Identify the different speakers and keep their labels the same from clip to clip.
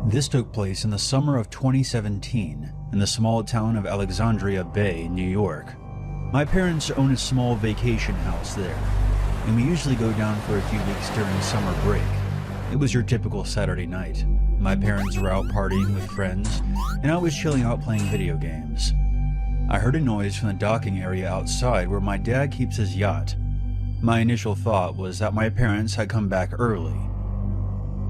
Speaker 1: This took place in the summer of 2017 in the small town of Alexandria Bay, New York. My parents own a small vacation house there, and we usually go down for a few weeks during summer break. It was your typical Saturday night. My parents were out partying with friends, and I was chilling out playing video games. I heard a noise from the docking area outside where my dad keeps his yacht. My initial thought was that my parents had come back early.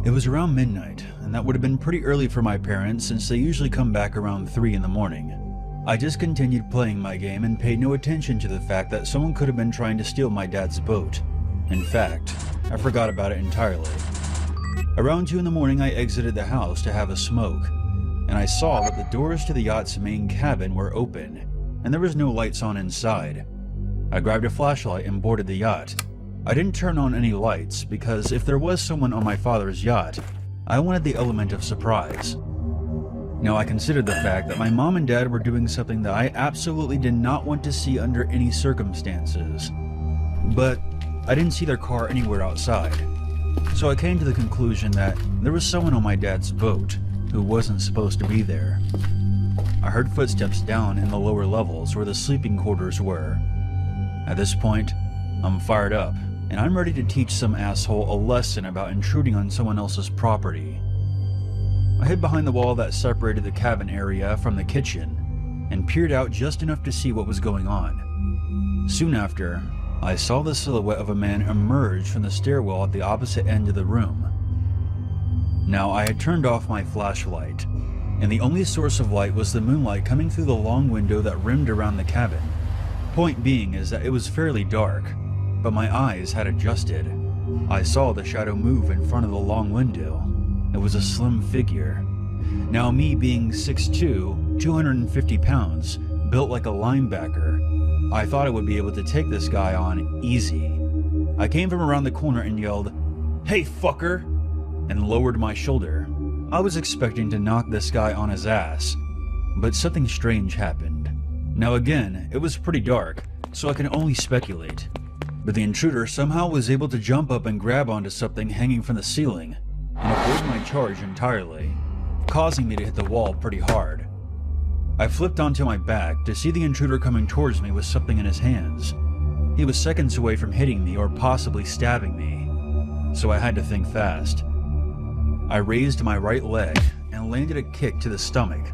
Speaker 1: It was around midnight, and that would have been pretty early for my parents since they usually come back around 3 in the morning. I just continued playing my game and paid no attention to the fact that someone could have been trying to steal my dad's boat. In fact, I forgot about it entirely. Around 2 in the morning, I exited the house to have a smoke, and I saw that the doors to the yacht's main cabin were open, and there was no lights on inside. I grabbed a flashlight and boarded the yacht. I didn't turn on any lights because if there was someone on my father's yacht, I wanted the element of surprise. Now, I considered the fact that my mom and dad were doing something that I absolutely did not want to see under any circumstances. But I didn't see their car anywhere outside, so I came to the conclusion that there was someone on my dad's boat who wasn't supposed to be there. I heard footsteps down in the lower levels where the sleeping quarters were. At this point, I'm fired up, and I'm ready to teach some asshole a lesson about intruding on someone else's property. I hid behind the wall that separated the cabin area from the kitchen and peered out just enough to see what was going on. Soon after, I saw the silhouette of a man emerge from the stairwell at the opposite end of the room. Now, I had turned off my flashlight, and the only source of light was the moonlight coming through the long window that rimmed around the cabin. Point being is that it was fairly dark, but my eyes had adjusted. I saw the shadow move in front of the long window. It was a slim figure. Now, me being 6'2", 250 pounds, built like a linebacker, I thought I would be able to take this guy on easy. I came from around the corner and yelled, "Hey, fucker!" and lowered my shoulder. I was expecting to knock this guy on his ass, but something strange happened. Now again, it was pretty dark, so I can only speculate, but the intruder somehow was able to jump up and grab onto something hanging from the ceiling and avoid my charge entirely, causing me to hit the wall pretty hard. I flipped onto my back to see the intruder coming towards me with something in his hands. He was seconds away from hitting me or possibly stabbing me, so I had to think fast. I raised my right leg and landed a kick to the stomach.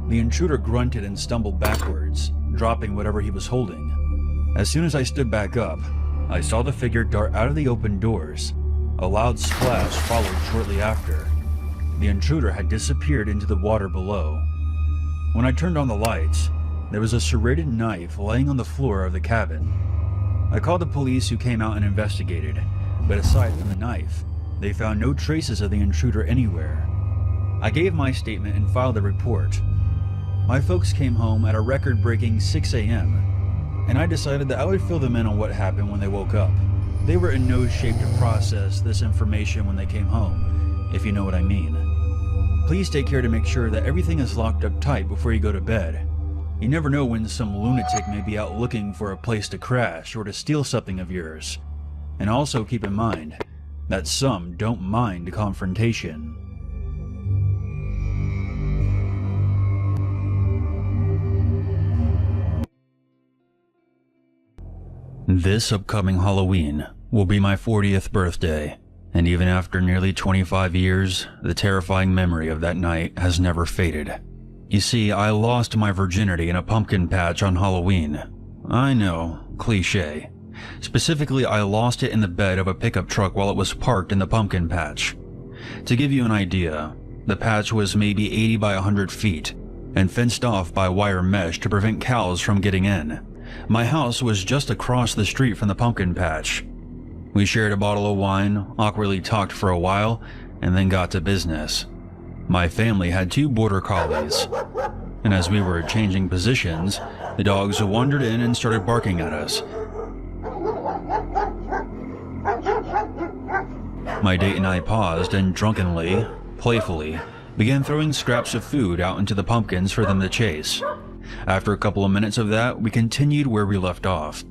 Speaker 1: The intruder grunted and stumbled backwards, dropping whatever he was holding. As soon as I stood back up, I saw the figure dart out of the open doors. A loud splash followed shortly after. The intruder had disappeared into the water below. When I turned on the lights, there was a serrated knife laying on the floor of the cabin. I called the police, who came out and investigated, but aside from the knife, they found no traces of the intruder anywhere. I gave my statement and filed a report. My folks came home at a record-breaking 6 a.m., and I decided that I would fill them in on what happened when they woke up. They were in no shape to process this information when they came home, if you know what I mean. Please take care to make sure that everything is locked up tight before you go to bed. You never know when some lunatic may be out looking for a place to crash or to steal something of yours. And also keep in mind that some don't mind confrontation. This upcoming Halloween will be my 40th birthday, and even after nearly 25 years, the terrifying memory of that night has never faded. You see, I lost my virginity in a pumpkin patch on Halloween. I know, cliché. Specifically, I lost it in the bed of a pickup truck while it was parked in the pumpkin patch. To give you an idea, the patch was maybe 80 by 100 feet, and fenced off by wire mesh to prevent cows from getting in. My house was just across the street from the pumpkin patch. We shared a bottle of wine, awkwardly talked for a while, and then got to business. My family had 2 border collies, and as we were changing positions, the dogs wandered in and started barking at us. My date and I paused and drunkenly, playfully, began throwing scraps of food out into the pumpkins for them to chase. After a couple of minutes of that, we continued where we left off.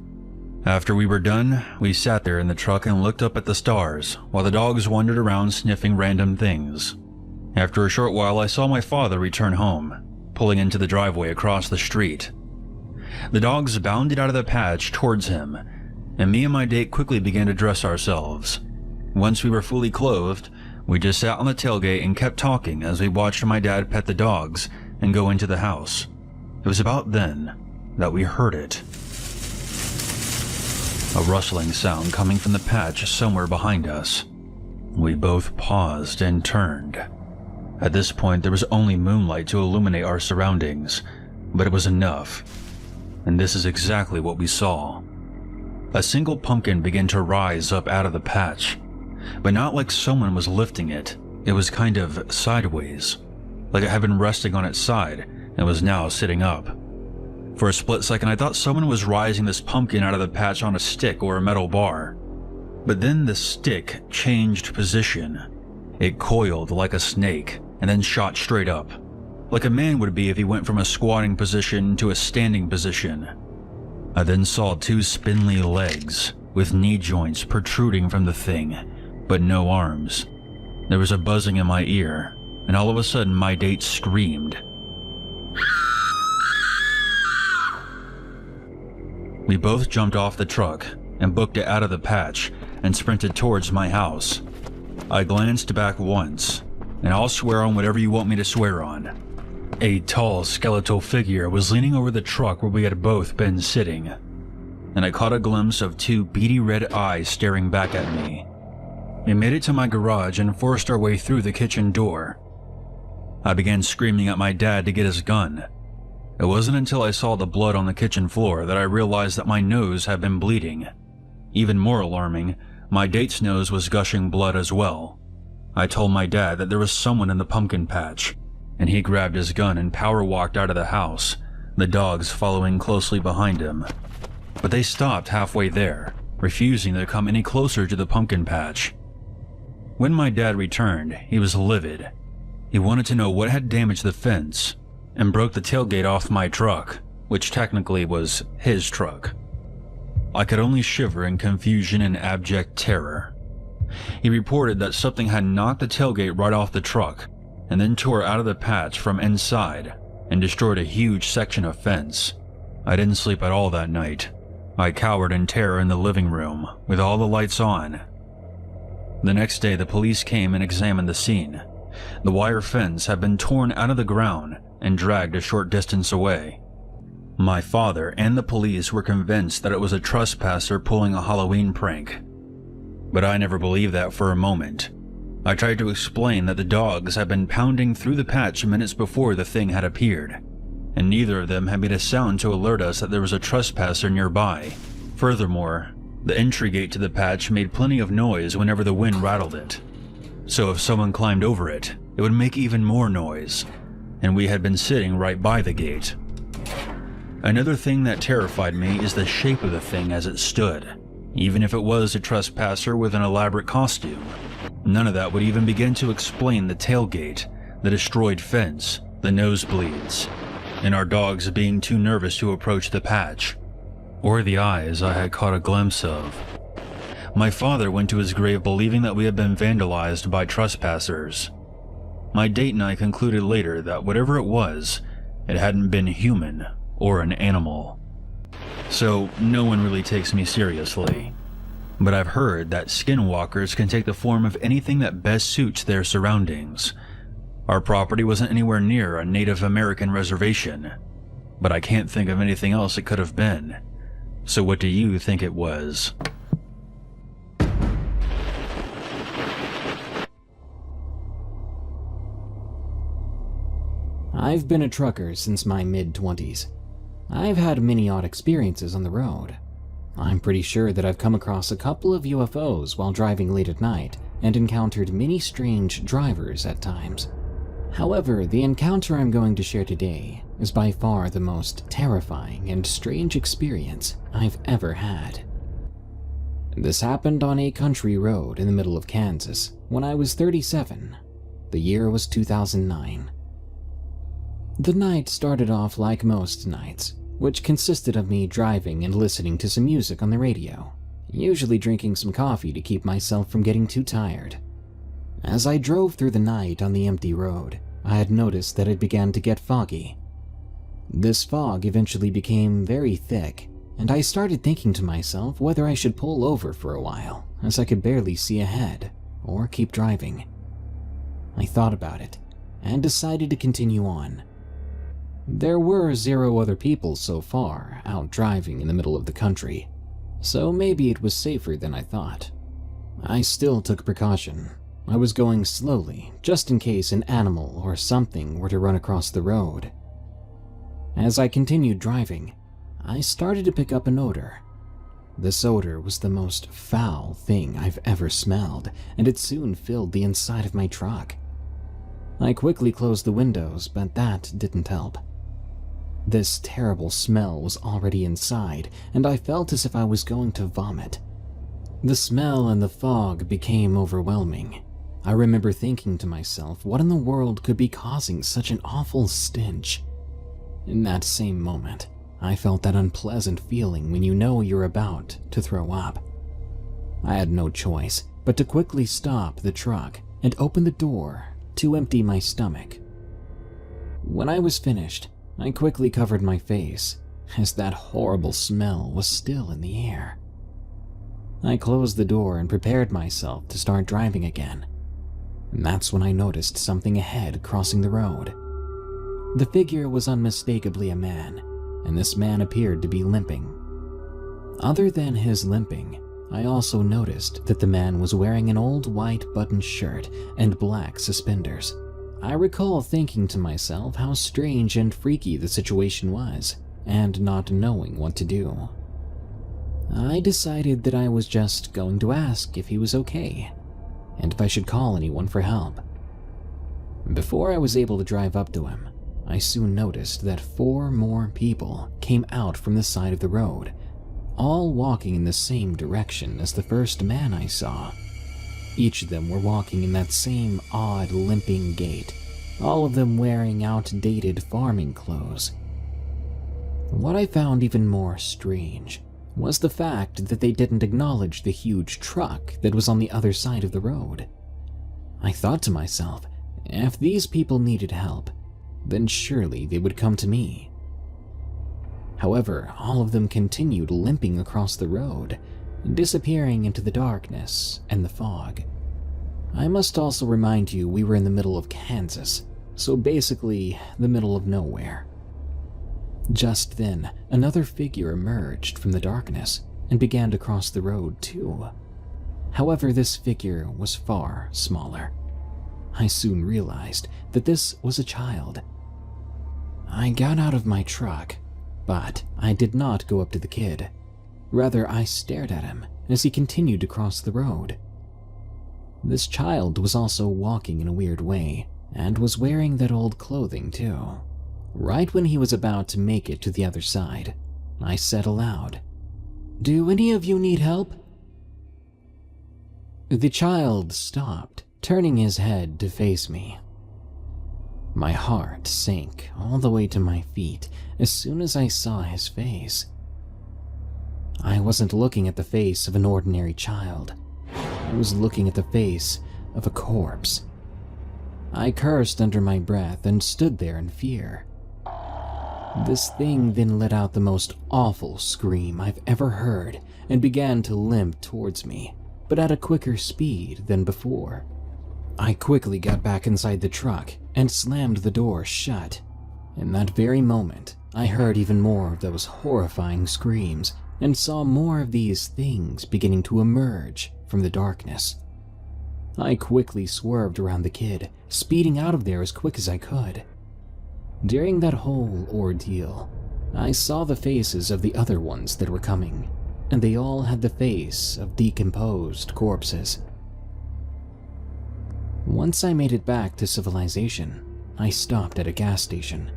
Speaker 1: After we were done, we sat there in the truck and looked up at the stars while the dogs wandered around sniffing random things. After a short while, I saw my father return home, pulling into the driveway across the street. The dogs bounded out of the patch towards him, and me and my date quickly began to dress ourselves. Once we were fully clothed, we just sat on the tailgate and kept talking as we watched my dad pet the dogs and go into the house. It was about then that we heard it. A rustling sound coming from the patch somewhere behind us. We both paused and turned. At this point, there was only moonlight to illuminate our surroundings, but it was enough. And this is exactly what we saw. A single pumpkin began to rise up out of the patch, but not like someone was lifting it. It was kind of sideways, like it had been resting on its side and was now sitting up. For a split second, I thought someone was rising this pumpkin out of the patch on a stick or a metal bar. But then the stick changed position. It coiled like a snake and then shot straight up, like a man would be if he went from a squatting position to a standing position. I then saw two spindly legs with knee joints protruding from the thing, but no arms. There was a buzzing in my ear, and all of a sudden my date screamed. We both jumped off the truck and booked it out of the patch and sprinted towards my house. I glanced back once, and I'll swear on whatever you want me to swear on. A tall, skeletal figure was leaning over the truck where we had both been sitting, and I caught a glimpse of two beady red eyes staring back at me. We made it to my garage and forced our way through the kitchen door. I began screaming at my dad to get his gun. It wasn't until I saw the blood on the kitchen floor that I realized that my nose had been bleeding. Even more alarming, my date's nose was gushing blood as well. I told my dad that there was someone in the pumpkin patch, and he grabbed his gun and power walked out of the house, the dogs following closely behind him. But they stopped halfway there, refusing to come any closer to the pumpkin patch. When my dad returned, he was livid. He wanted to know what had damaged the fence and broke the tailgate off my truck, which technically was his truck. I could only shiver in confusion and abject terror. He reported that something had knocked the tailgate right off the truck and then tore out of the patch from inside and destroyed a huge section of fence. I didn't sleep at all that night. I cowered in terror in the living room with all the lights on. The next day, the police came and examined the scene. The wire fence had been torn out of the ground and dragged a short distance away. My father and the police were convinced that it was a trespasser pulling a Halloween prank. But I never believed that for a moment. I tried to explain that the dogs had been pounding through the patch minutes before the thing had appeared, and neither of them had made a sound to alert us that there was a trespasser nearby. Furthermore, the entry gate to the patch made plenty of noise whenever the wind rattled it. So if someone climbed over it, it would make even more noise, and we had been sitting right by the gate. Another thing that terrified me is the shape of the thing as it stood. Even if it was a trespasser with an elaborate costume, none of that would even begin to explain the tailgate, the destroyed fence, the nosebleeds, and our dogs being too nervous to approach the patch, or the eyes I had caught a glimpse of. My father went to his grave believing that we had been vandalized by trespassers. My date and I concluded later that whatever it was, it hadn't been human or an animal. So no one really takes me seriously. But I've heard that skinwalkers can take the form of anything that best suits their surroundings. Our property wasn't anywhere near a Native American reservation, but I can't think of anything else it could have been. So what do you think it was?
Speaker 2: I've been a trucker since my mid-20s. I've had many odd experiences on the road. I'm pretty sure that I've come across a couple of UFOs while driving late at night and encountered many strange drivers at times. However, the encounter I'm going to share today is by far the most terrifying and strange experience I've ever had. This happened on a country road in the middle of Kansas when I was 37. The year was 2009. The night started off like most nights, which consisted of me driving and listening to some music on the radio, usually drinking some coffee to keep myself from getting too tired. As I drove through the night on the empty road, I had noticed that it began to get foggy. This fog eventually became very thick, and I started thinking to myself whether I should pull over for a while, as I could barely see ahead, or keep driving. I thought about it, and decided to continue on. There were 0 other people so far out driving in the middle of the country, so maybe it was safer than I thought. I still took precaution. I was going slowly, just in case an animal or something were to run across the road. As I continued driving, I started to pick up an odor. This odor was the most foul thing I've ever smelled, and it soon filled the inside of my truck. I quickly closed the windows, but that didn't help. This terrible smell was already inside, and I felt as if I was going to vomit. The smell and the fog became overwhelming. I remember thinking to myself, what in the world could be causing such an awful stench? In that same moment, I felt that unpleasant feeling when you know you're about to throw up. I had no choice but to quickly stop the truck and open the door to empty my stomach. When I was finished, I quickly covered my face, as that horrible smell was still in the air. I closed the door and prepared myself to start driving again. And that's when I noticed something ahead crossing the road. The figure was unmistakably a man, and this man appeared to be limping. Other than his limping, I also noticed that the man was wearing an old white button shirt and black suspenders. I recall thinking to myself how strange and freaky the situation was, and not knowing what to do. I decided that I was just going to ask if he was okay, and if I should call anyone for help. Before I was able to drive up to him, I soon noticed that 4 more people came out from the side of the road, all walking in the same direction as the first man I saw. Each of them were walking in that same odd limping gait, all of them wearing outdated farming clothes. What I found even more strange was the fact that they didn't acknowledge the huge truck that was on the other side of the road. I thought to myself, if these people needed help, then surely they would come to me. However, all of them continued limping across the road, disappearing into the darkness and the fog. I must also remind you we were in the middle of Kansas, so basically the middle of nowhere. Just then, another figure emerged from the darkness and began to cross the road too. However, this figure was far smaller. I soon realized that this was a child. I got out of my truck, but I did not go up to the kid. Rather, I stared at him as he continued to cross the road. This child was also walking in a weird way, and was wearing that old clothing too. Right when he was about to make it to the other side, I said aloud, "Do any of you need help?" The child stopped, turning his head to face me. My heart sank all the way to my feet as soon as I saw his face. I wasn't looking at the face of an ordinary child. I was looking at the face of a corpse. I cursed under my breath and stood there in fear. This thing then let out the most awful scream I've ever heard and began to limp towards me, but at a quicker speed than before. I quickly got back inside the truck and slammed the door shut. In that very moment, I heard even more of those horrifying screams and saw more of these things beginning to emerge from the darkness. I quickly swerved around the kid, speeding out of there as quick as I could. During that whole ordeal, I saw the faces of the other ones that were coming, and they all had the face of decomposed corpses. Once I made it back to civilization, I stopped at a gas station.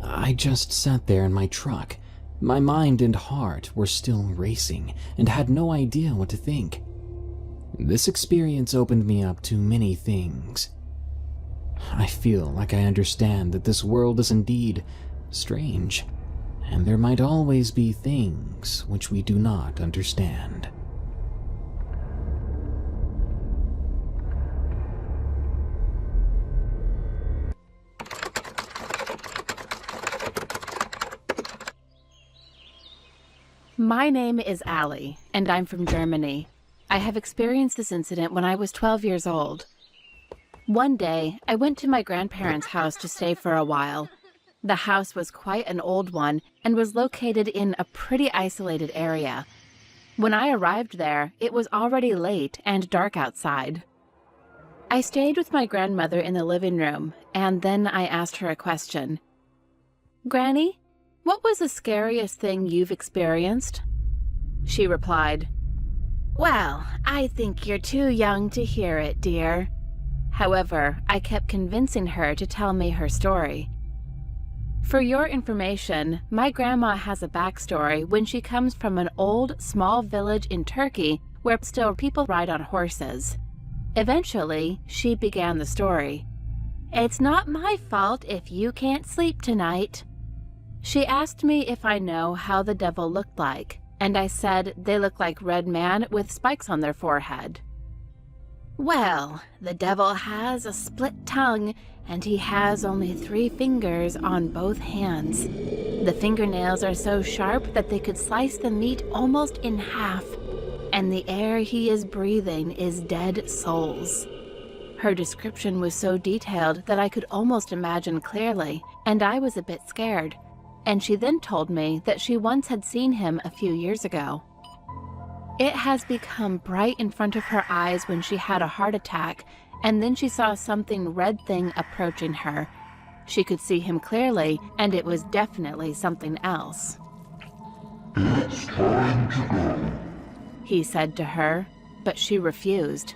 Speaker 2: I just sat there in my truck. My mind and heart were still racing and had no idea what to think. This experience opened me up to many things. I feel like I understand that this world is indeed strange, and there might always be things which we do not understand.
Speaker 3: My name is Allie, and I'm from Germany. I have experienced this incident when I was 12 years old. One day, I went to my grandparents' house to stay for a while. The house was quite an old one and was located in a pretty isolated area. When I arrived there, it was already late and dark outside. I stayed with my grandmother in the living room, and then I asked her a question. "Granny, what was the scariest thing you've experienced?" She replied, "Well, I think you're too young to hear it, dear." However, I kept convincing her to tell me her story. For your information, my grandma has a backstory when she comes from an old, small village in Turkey where still people ride on horses. Eventually, she began the story. "It's not my fault if you can't sleep tonight." She asked me if I know how the devil looked like, and I said they look like red man with spikes on their forehead. "Well, the devil has a split tongue, and he has only 3 fingers on both hands. The fingernails are so sharp that they could slice the meat almost in half, and the air he is breathing is dead souls." Her description was so detailed that I could almost imagine clearly, and I was a bit scared. And she then told me that she once had seen him a few years ago. It has become bright in front of her eyes when she had a heart attack, and then she saw something red thing approaching her. She could see him clearly, and it was definitely something else.
Speaker 4: "It's time to go,"
Speaker 3: he said to her, but she refused.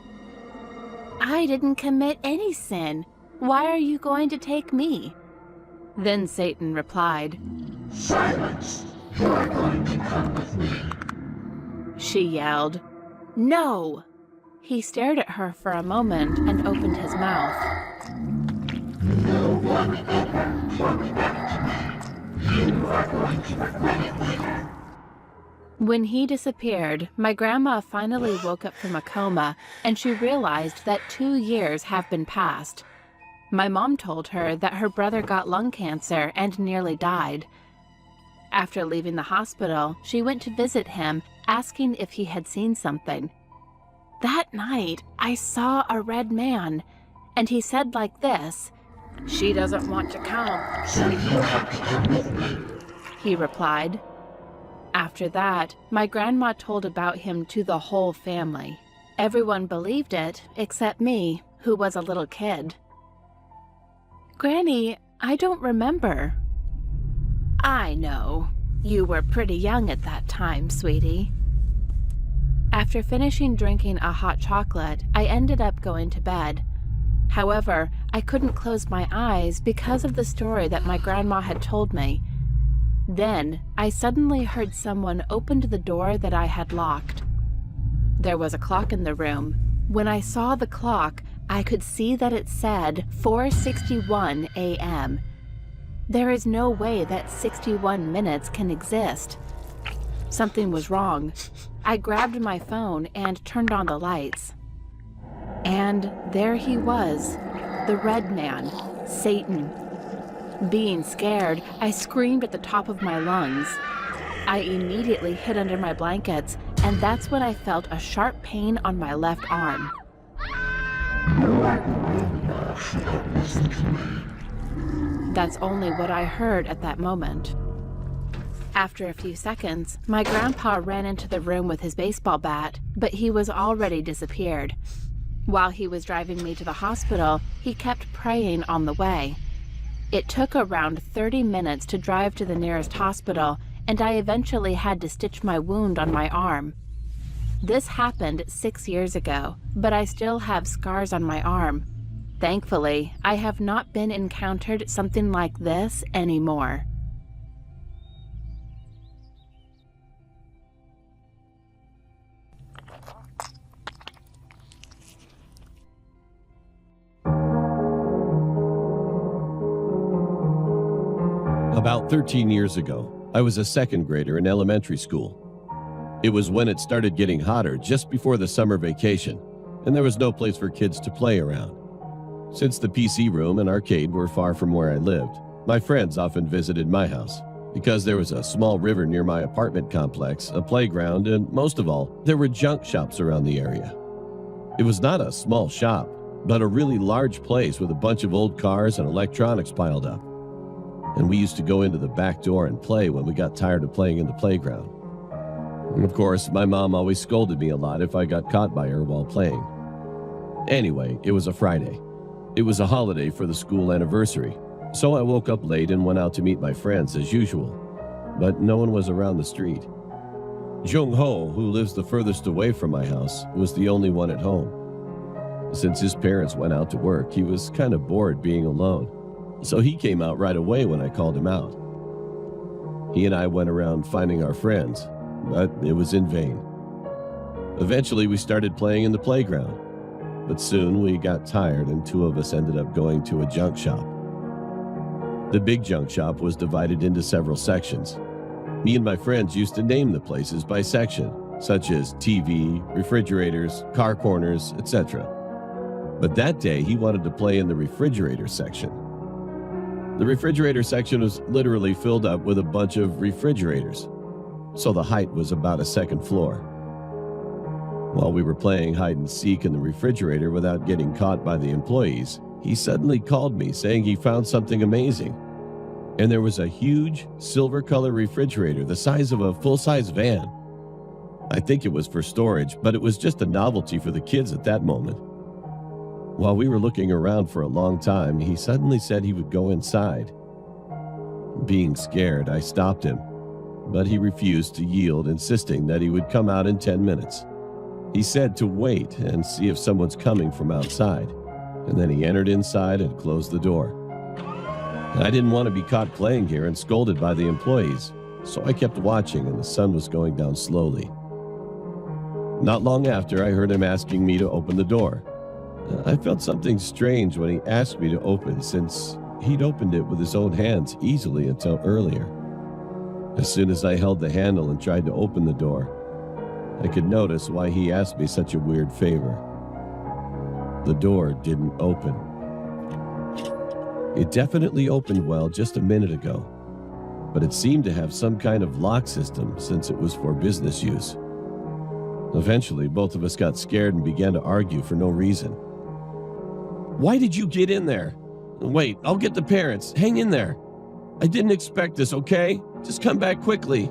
Speaker 3: "I didn't commit any sin. Why are you going to take me?" Then Satan replied,
Speaker 4: "Silence! You're going to come with me."
Speaker 3: She yelled, "No!" He stared at her for a moment and opened his mouth.
Speaker 4: "No one ever told that to me. You are going to regret it later."
Speaker 3: When he disappeared, my grandma finally woke up from a coma, and she realized that 2 years have been passed. My mom told her that her brother got lung cancer and nearly died. After leaving the hospital, she went to visit him, asking if he had seen something. "That night, I saw a red man, and he said like this, 'She doesn't want to come.'"
Speaker 4: "So you have to come with me."
Speaker 3: he replied. After that, my grandma told about him to the whole family. Everyone believed it, except me, who was a little kid. "Granny, I don't remember." "I know. You were pretty young at that time, sweetie." After finishing drinking a hot chocolate, I ended up going to bed. However, I couldn't close my eyes because of the story that my grandma had told me. Then, I suddenly heard someone opened the door that I had locked. There was a clock in the room. When I saw the clock, I could see that it said 4:61 a.m. There is no way that 61 minutes can exist. Something was wrong. I grabbed my phone and turned on the lights. And there he was, the red man, Satan. Being scared, I screamed at the top of my lungs. I immediately hid under my blankets, and that's when I felt a sharp pain on my left arm. That's only what I heard at that moment. After a few seconds, my grandpa ran into the room with his baseball bat, but he was already disappeared. While he was driving me to the hospital, he kept praying on the way. It took around 30 minutes to drive to the nearest hospital, and I eventually had to stitch my wound on my arm. This happened 6 years ago, but I still have scars on my arm. Thankfully, I have not been encountered something like this anymore.
Speaker 5: About 13 years ago, I was a second grader in elementary school. It was when it started getting hotter just before the summer vacation, and there was no place for kids to play around. Since the PC room and arcade were far from where I lived, my friends often visited my house, because there was a small river near my apartment complex, a playground, and most of all, there were junk shops around the area. It was not a small shop, but a really large place with a bunch of old cars and electronics piled up. And we used to go into the back door and play when we got tired of playing in the playground. And of course, my mom always scolded me a lot if I got caught by her while playing. Anyway, it was a Friday. It was a holiday for the school anniversary, so I woke up late and went out to meet my friends as usual. But no one was around the street. Jung Ho, who lives the furthest away from my house, was the only one at home. Since his parents went out to work, he was kind of bored being alone. So he came out right away when I called him out. He and I went around finding our friends, but it was in vain. Eventually, we started playing in the playground, but soon we got tired and two of us ended up going to a junk shop. The big junk shop was divided into several sections. Me and my friends used to name the places by section, such as TV, refrigerators, car corners, etc. But that day, he wanted to play in the refrigerator section. The refrigerator section was literally filled up with a bunch of refrigerators, so the height was about a second floor. While we were playing hide and seek in the refrigerator without getting caught by the employees, he suddenly called me saying he found something amazing. And there was a huge silver-colored refrigerator the size of a full-size van. I think it was for storage, but it was just a novelty for the kids at that moment. While we were looking around for a long time, he suddenly said he would go inside. Being scared, I stopped him, but he refused to yield, insisting that he would come out in 10 minutes. He said to wait and see if someone's coming from outside, and then he entered inside and closed the door. I didn't want to be caught playing here and scolded by the employees, so I kept watching, and the sun was going down slowly. Not long after, I heard him asking me to open the door. I felt something strange when he asked me to open, since he'd opened it with his own hands easily until earlier. As soon as I held the handle and tried to open the door, I could notice why he asked me such a weird favor. The door didn't open. It definitely opened well just a minute ago, but it seemed to have some kind of lock system since it was for business use. Eventually, both of us got scared and began to argue for no reason. "Why did you get in there?" "Wait, I'll get the parents. Hang in there. I didn't expect this, okay? Just come back quickly."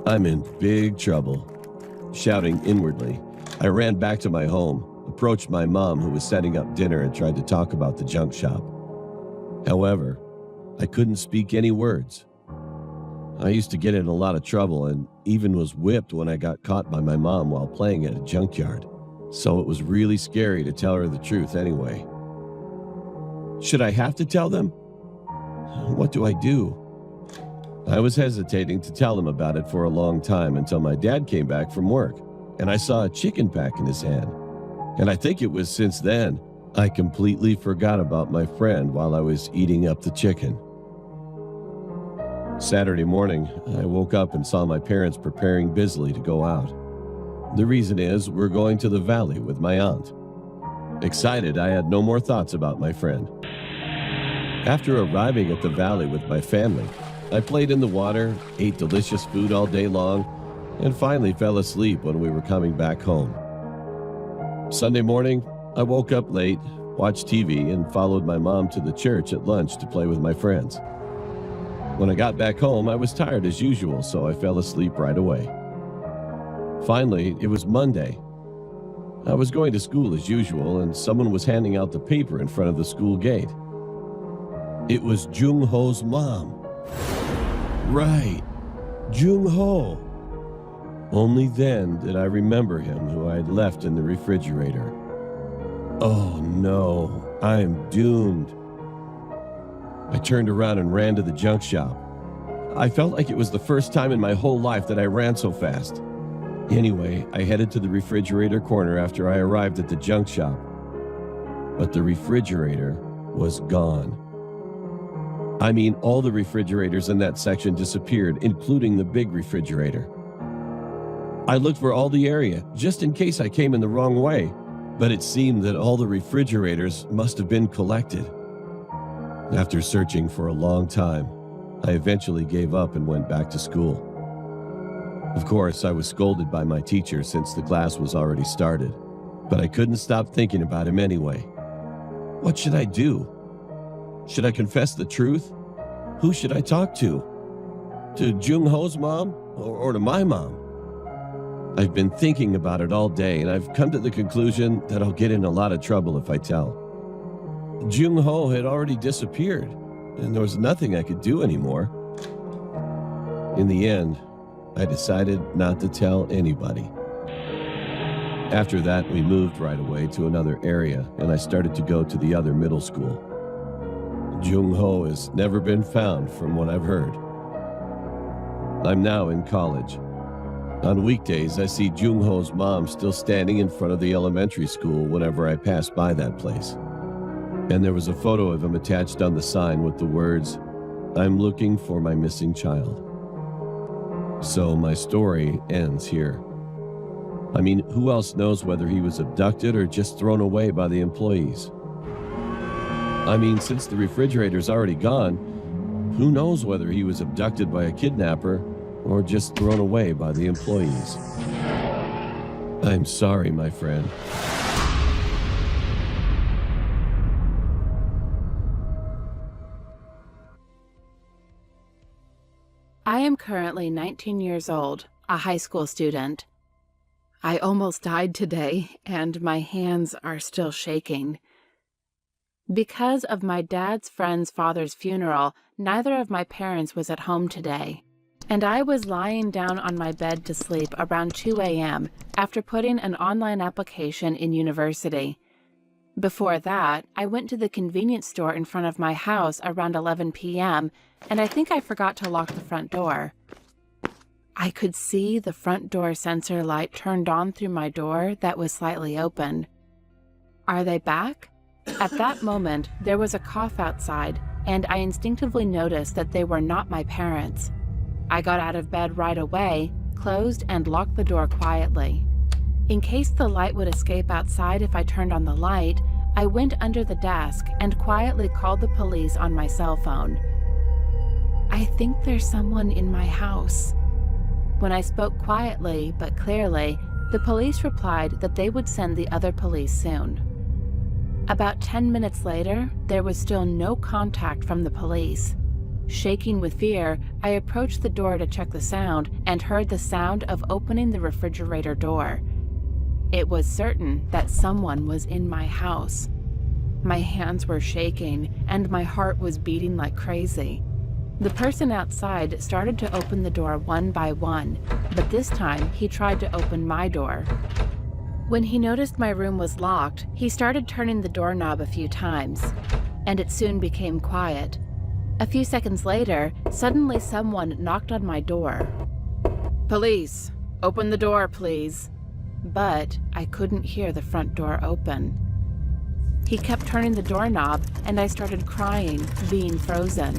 Speaker 5: I'm in big trouble. Shouting inwardly, I ran back to my home, approached my mom who was setting up dinner, and tried to talk about the junk shop. However, I couldn't speak any words. I used to get in a lot of trouble and even was whipped when I got caught by my mom while playing at a junkyard, so it was really scary to tell her the truth anyway. Should I have to tell them? What do I do? I was hesitating to tell them about it for a long time until my dad came back from work and I saw a chicken pack in his hand. And I think it was since then I completely forgot about my friend while I was eating up the chicken. Saturday morning, I woke up and saw my parents preparing busily to go out. The reason is we're going to the valley with my aunt. Excited, I had no more thoughts about my friend. After arriving at the valley with my family, I played in the water, ate delicious food all day long, and finally fell asleep when we were coming back home. Sunday morning, I woke up late, watched TV, and followed my mom to the church at lunch to play with my friends. When I got back home, I was tired as usual, so I fell asleep right away. Finally, it was Monday. I was going to school as usual, and someone was handing out the paper in front of the school gate. It was Jung Ho's mom. Right, Jung Ho. Only then did I remember him, who I had left in the refrigerator. Oh no, I'm doomed. I turned around and ran to the junk shop. I felt like it was the first time in my whole life that I ran so fast. Anyway, I headed to the refrigerator corner after I arrived at the junk shop. But the refrigerator was gone. I mean, all the refrigerators in that section disappeared, including the big refrigerator. I looked for all the area, just in case I came in the wrong way, but it seemed that all the refrigerators must have been collected. After searching for a long time, I eventually gave up and went back to school. Of course, I was scolded by my teacher since the class was already started, but I couldn't stop thinking about him anyway. What should I do? Should I confess the truth? Who should I talk to? To Jung-ho's mom or to my mom? I've been thinking about it all day, and I've come to the conclusion that I'll get in a lot of trouble if I tell. Jung-ho had already disappeared, and there was nothing I could do anymore. In the end, I decided not to tell anybody. After that, we moved right away to another area, and I started to go to the other middle school. Jung-ho has never been found from what I've heard. I'm now in college. On weekdays, I see Jung-ho's mom still standing in front of the elementary school whenever I pass by that place. And there was a photo of him attached on the sign with the words, "I'm looking for my missing child." So my story ends here. I mean, who else knows whether he was abducted or just thrown away by the employees? I mean, since the refrigerator's already gone, who knows whether he was abducted by a kidnapper or just thrown away by the employees? I'm sorry, my friend.
Speaker 3: I am currently 19 years old, a high school student. I almost died today, and my hands are still shaking. Because of my dad's friend's father's funeral, neither of my parents was at home today, and I was lying down on my bed to sleep around 2 a.m. after putting an online application in university. Before that, I went to the convenience store in front of my house around 11 p.m., and I think I forgot to lock the front door. I could see the front door sensor light turned on through my door that was slightly open. Are they back? At that moment, there was a cough outside, and I instinctively noticed that they were not my parents. I got out of bed right away, closed and locked the door quietly. In case the light would escape outside if I turned on the light, I went under the desk and quietly called the police on my cell phone. I think there's someone in my house. When I spoke quietly but clearly, the police replied that they would send the other police soon. About 10 minutes later, there was still no contact from the police. Shaking with fear, I approached the door to check the sound and heard the sound of opening the refrigerator door. It was certain that someone was in my house. My hands were shaking and my heart was beating like crazy. The person outside started to open the door one by one, but this time he tried to open my door. When he noticed my room was locked, he started turning the doorknob a few times, and it soon became quiet. A few seconds later, suddenly someone knocked on my door. "Police, open the door, please." But I couldn't hear the front door open. He kept turning the doorknob, and I started crying, being frozen.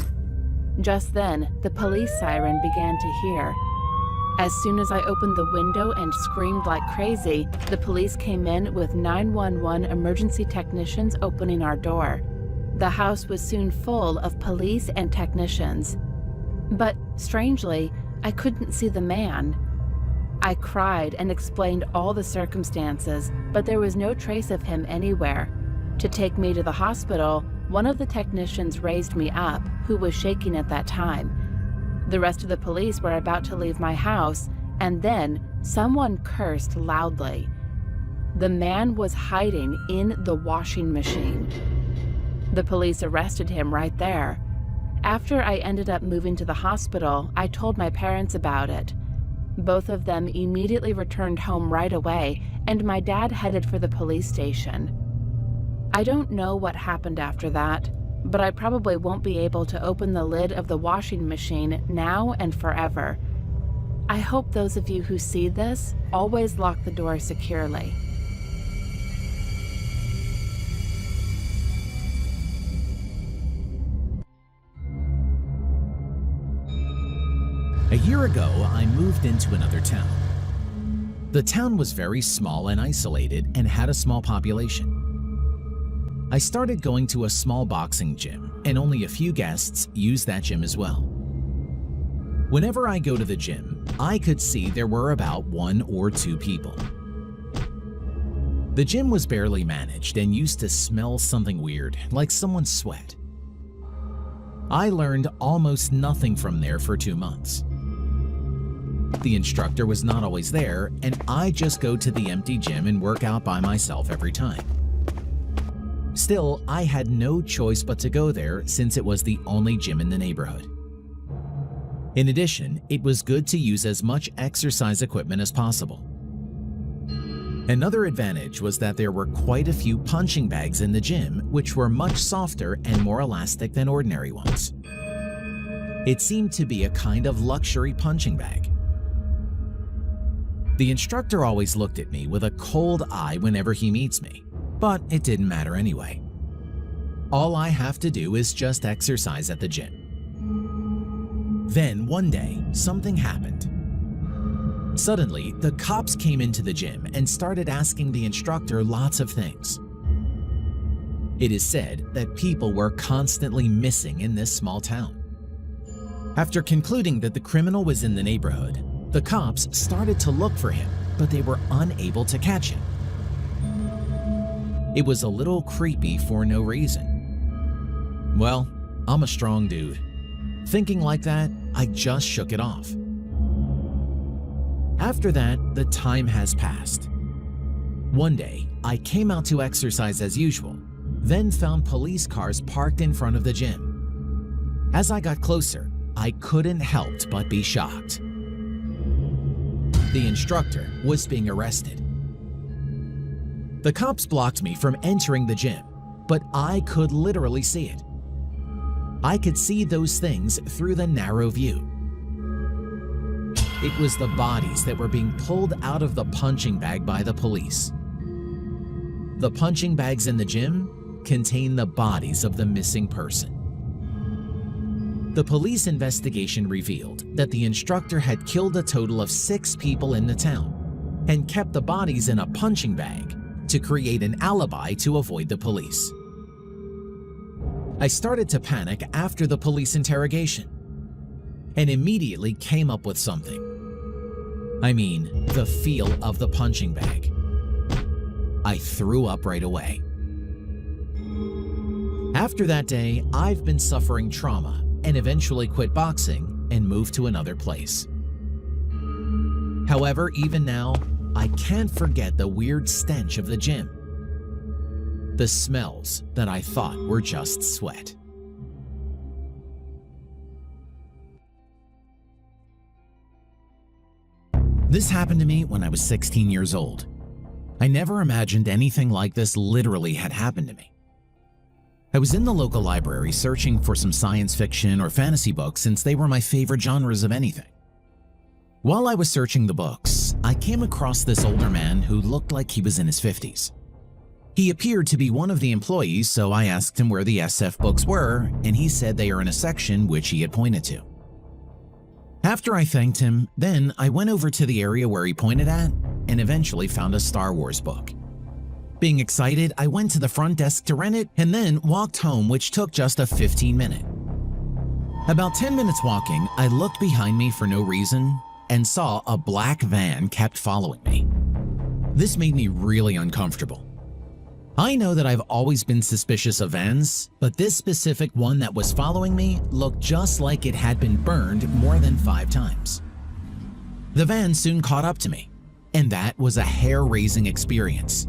Speaker 3: Just then, the police siren began to hear. As soon as I opened the window and screamed like crazy, the police came in with 911 emergency technicians opening our door. The house was soon full of police and technicians. But strangely, I couldn't see the man. I cried and explained all the circumstances, but there was no trace of him anywhere. To take me to the hospital, one of the technicians raised me up, who was shaking at that time. The rest of the police were about to leave my house, and then someone cursed loudly. The man was hiding in the washing machine. The police arrested him right there. After I ended up moving to the hospital, I told my parents about it. Both of them immediately returned home right away, and my dad headed for the police station. I don't know what happened after that, but I probably won't be able to open the lid of the washing machine now and forever. I hope those of you who see this always lock the door securely.
Speaker 6: A year ago, I moved into another town. The town was very small and isolated and had a small population. I started going to a small boxing gym, and only a few guests used that gym as well. Whenever I go to the gym, I could see there were about 1 or 2 people. The gym was barely managed and used to smell something weird, like someone's sweat. I learned almost nothing from there for 2 months. The instructor was not always there, and I just go to the empty gym and work out by myself every time. Still, I had no choice but to go there since it was the only gym in the neighborhood. In addition, it was good to use as much exercise equipment as possible. Another advantage was that there were quite a few punching bags in the gym, which were much softer and more elastic than ordinary ones. It seemed to be a kind of luxury punching bag. The instructor always looked at me with a cold eye whenever he meets me, but it didn't matter anyway. All I have to do is just exercise at the gym. Then one day, something happened. Suddenly, the cops came into the gym and started asking the instructor lots of things. It is said that people were constantly missing in this small town. After concluding that the criminal was in the neighborhood, the cops started to look for him, but they were unable to catch him. It was a little creepy for no reason. Well, I'm a strong dude. Thinking like that, I just shook it off. After that, the time has passed. One day, I came out to exercise as usual, then found police cars parked in front of the gym. As I got closer, I couldn't help but be shocked. The instructor was being arrested. The cops blocked me from entering the gym, but I could literally see it. I could see those things through the narrow view. It was the bodies that were being pulled out of the punching bag by the police. The punching bags in the gym contain the bodies of the missing person. The police investigation revealed that the instructor had killed a total of 6 people in the town and kept the bodies in a punching bag to create an alibi to avoid the police. I started to panic after the police interrogation and immediately came up with something. I mean, the feel of the punching bag. I threw up right away. After that day, I've been suffering trauma and eventually quit boxing and moved to another place. However, even now, I can't forget the weird stench of the gym. The smells that I thought were just sweat. This happened to me when I was 16 years old. I never imagined anything like this literally had happened to me. I was in the local library searching for some science fiction or fantasy books since they were my favorite genres of anything. While I was searching the books, I came across this older man who looked like he was in his 50s. He appeared to be one of the employees, so I asked him where the SF books were, and he said they are in a section which he had pointed to. After I thanked him, then I went over to the area where he pointed at and eventually found a Star Wars book. Being excited, I went to the front desk to rent it and then walked home, which took just a 15-minute. About 10 minutes walking, I looked behind me for no reason and saw a black van kept following me. This made me really uncomfortable. I know that I've always been suspicious of vans, but this specific one that was following me looked just like it had been burned more than 5 times. The van soon caught up to me, and that was a hair-raising experience.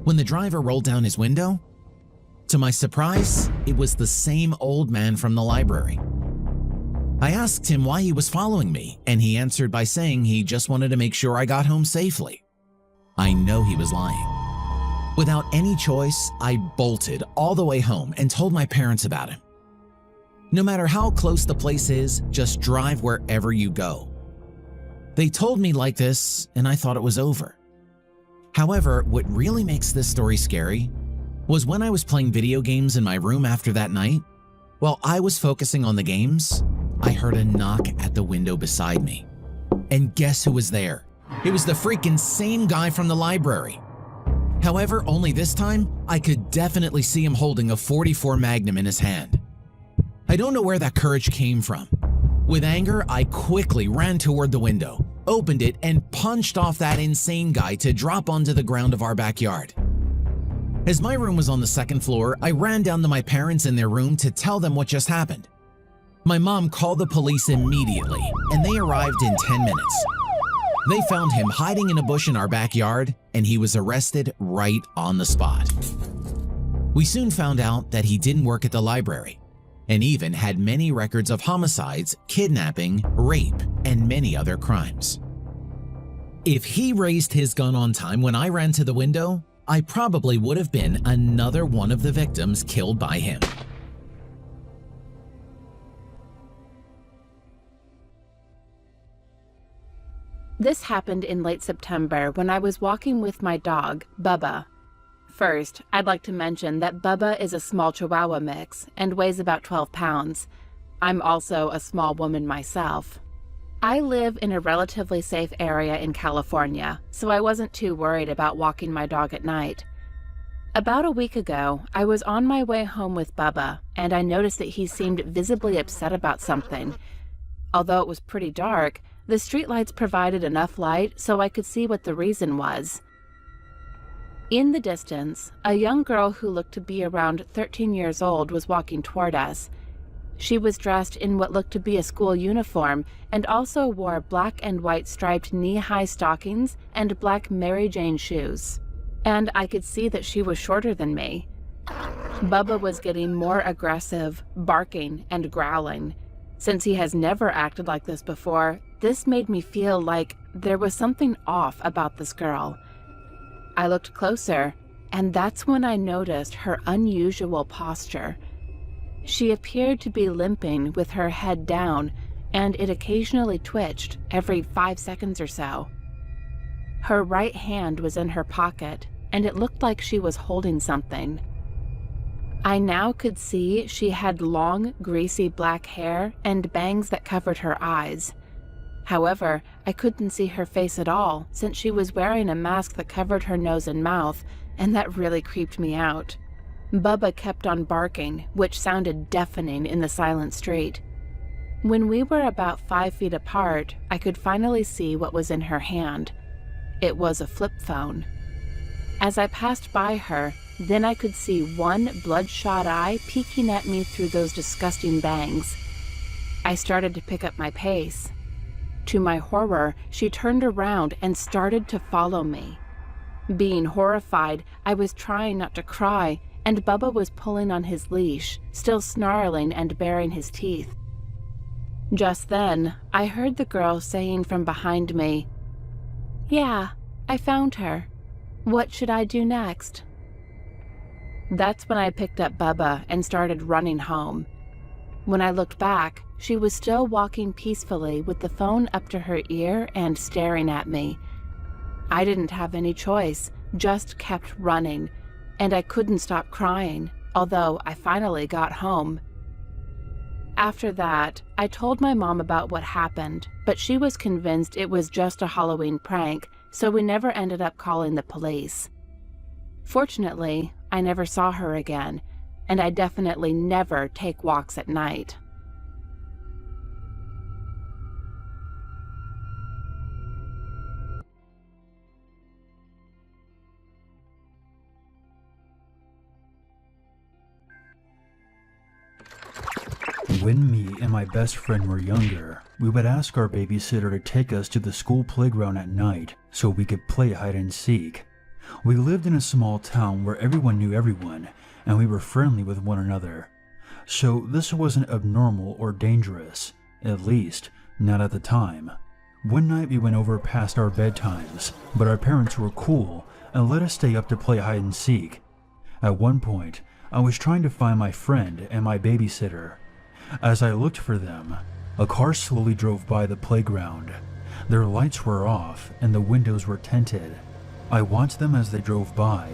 Speaker 6: When the driver rolled down his window, to my surprise, it was the same old man from the library. I asked him why he was following me, and he answered by saying he just wanted to make sure I got home safely. I know he was lying. Without any choice, I bolted all the way home and told my parents about him. No matter how close the place is, just drive wherever you go. They told me like this, and I thought it was over. However, what really makes this story scary was when I was playing video games in my room after that night. While I was focusing on the games, I heard a knock at the window beside me. And guess who was there? It was the freaking same guy from the library. However, only this time, I could definitely see him holding a .44 Magnum in his hand. I don't know where that courage came from, With anger, I quickly ran toward the window, opened it, and punched off that insane guy to drop onto the ground of our backyard. As my room was on the second floor, I ran down to my parents in their room to tell them what just happened. My mom called the police immediately, and they arrived in 10 minutes. They found him hiding in a bush in our backyard, and he was arrested right on the spot. We soon found out that he didn't work at the library, and even had many records of homicides, kidnapping, rape, and many other crimes. If he raised his gun on time when I ran to the window, I probably would have been another one of the victims killed by him.
Speaker 3: This happened in late September when I was walking with my dog, Bubba. First, I'd like to mention that Bubba is a small Chihuahua mix and weighs about 12 pounds. I'm also a small woman myself. I live in a relatively safe area in California, so I wasn't too worried about walking my dog at night. About a week ago, I was on my way home with Bubba, and I noticed that he seemed visibly upset about something. Although it was pretty dark, the streetlights provided enough light so I could see what the reason was. In the distance, a young girl who looked to be around 13 years old was walking toward us. She was dressed in what looked to be a school uniform and also wore black and white striped knee-high stockings and black Mary Jane shoes. And I could see that she was shorter than me. Bubba was getting more aggressive, barking and growling. Since he has never acted like this before, this made me feel like there was something off about this girl. I looked closer, and that's when I noticed her unusual posture. She appeared to be limping with her head down, and it occasionally twitched every 5 seconds or so. Her right hand was in her pocket, and it looked like she was holding something. I now could see she had long, greasy black hair and bangs that covered her eyes. However, I couldn't see her face at all since she was wearing a mask that covered her nose and mouth, and that really creeped me out. Bubba kept on barking, which sounded deafening in the silent street. When we were about 5 feet apart, I could finally see what was in her hand. It was a flip phone. As I passed by her, then I could see one bloodshot eye peeking at me through those disgusting bangs. I started to pick up my pace. To my horror, she turned around and started to follow me. Being horrified, I was trying not to cry, and Bubba was pulling on his leash, still snarling and baring his teeth. Just then, I heard the girl saying from behind me, "Yeah, I found her. What should I do next?" That's when I picked up Bubba and started running home. When I looked back, she was still walking peacefully with the phone up to her ear and staring at me. I didn't have any choice, just kept running, and I couldn't stop crying, although I finally got home. After that, I told my mom about what happened, but she was convinced it was just a Halloween prank, so we never ended up calling the police. Fortunately, I never saw her again, and I definitely never take walks at night.
Speaker 1: When me and my best friend were younger, we would ask our babysitter to take us to the school playground at night so we could play hide and seek. We lived in a small town where everyone knew everyone, and we were friendly with one another. So this wasn't abnormal or dangerous, at least not at the time. One night we went over past our bedtimes, but our parents were cool and let us stay up to play hide and seek. At one point, I was trying to find my friend and my babysitter. As I looked for them, a car slowly drove by the playground. Their lights were off and the windows were tinted. I watched them as they drove by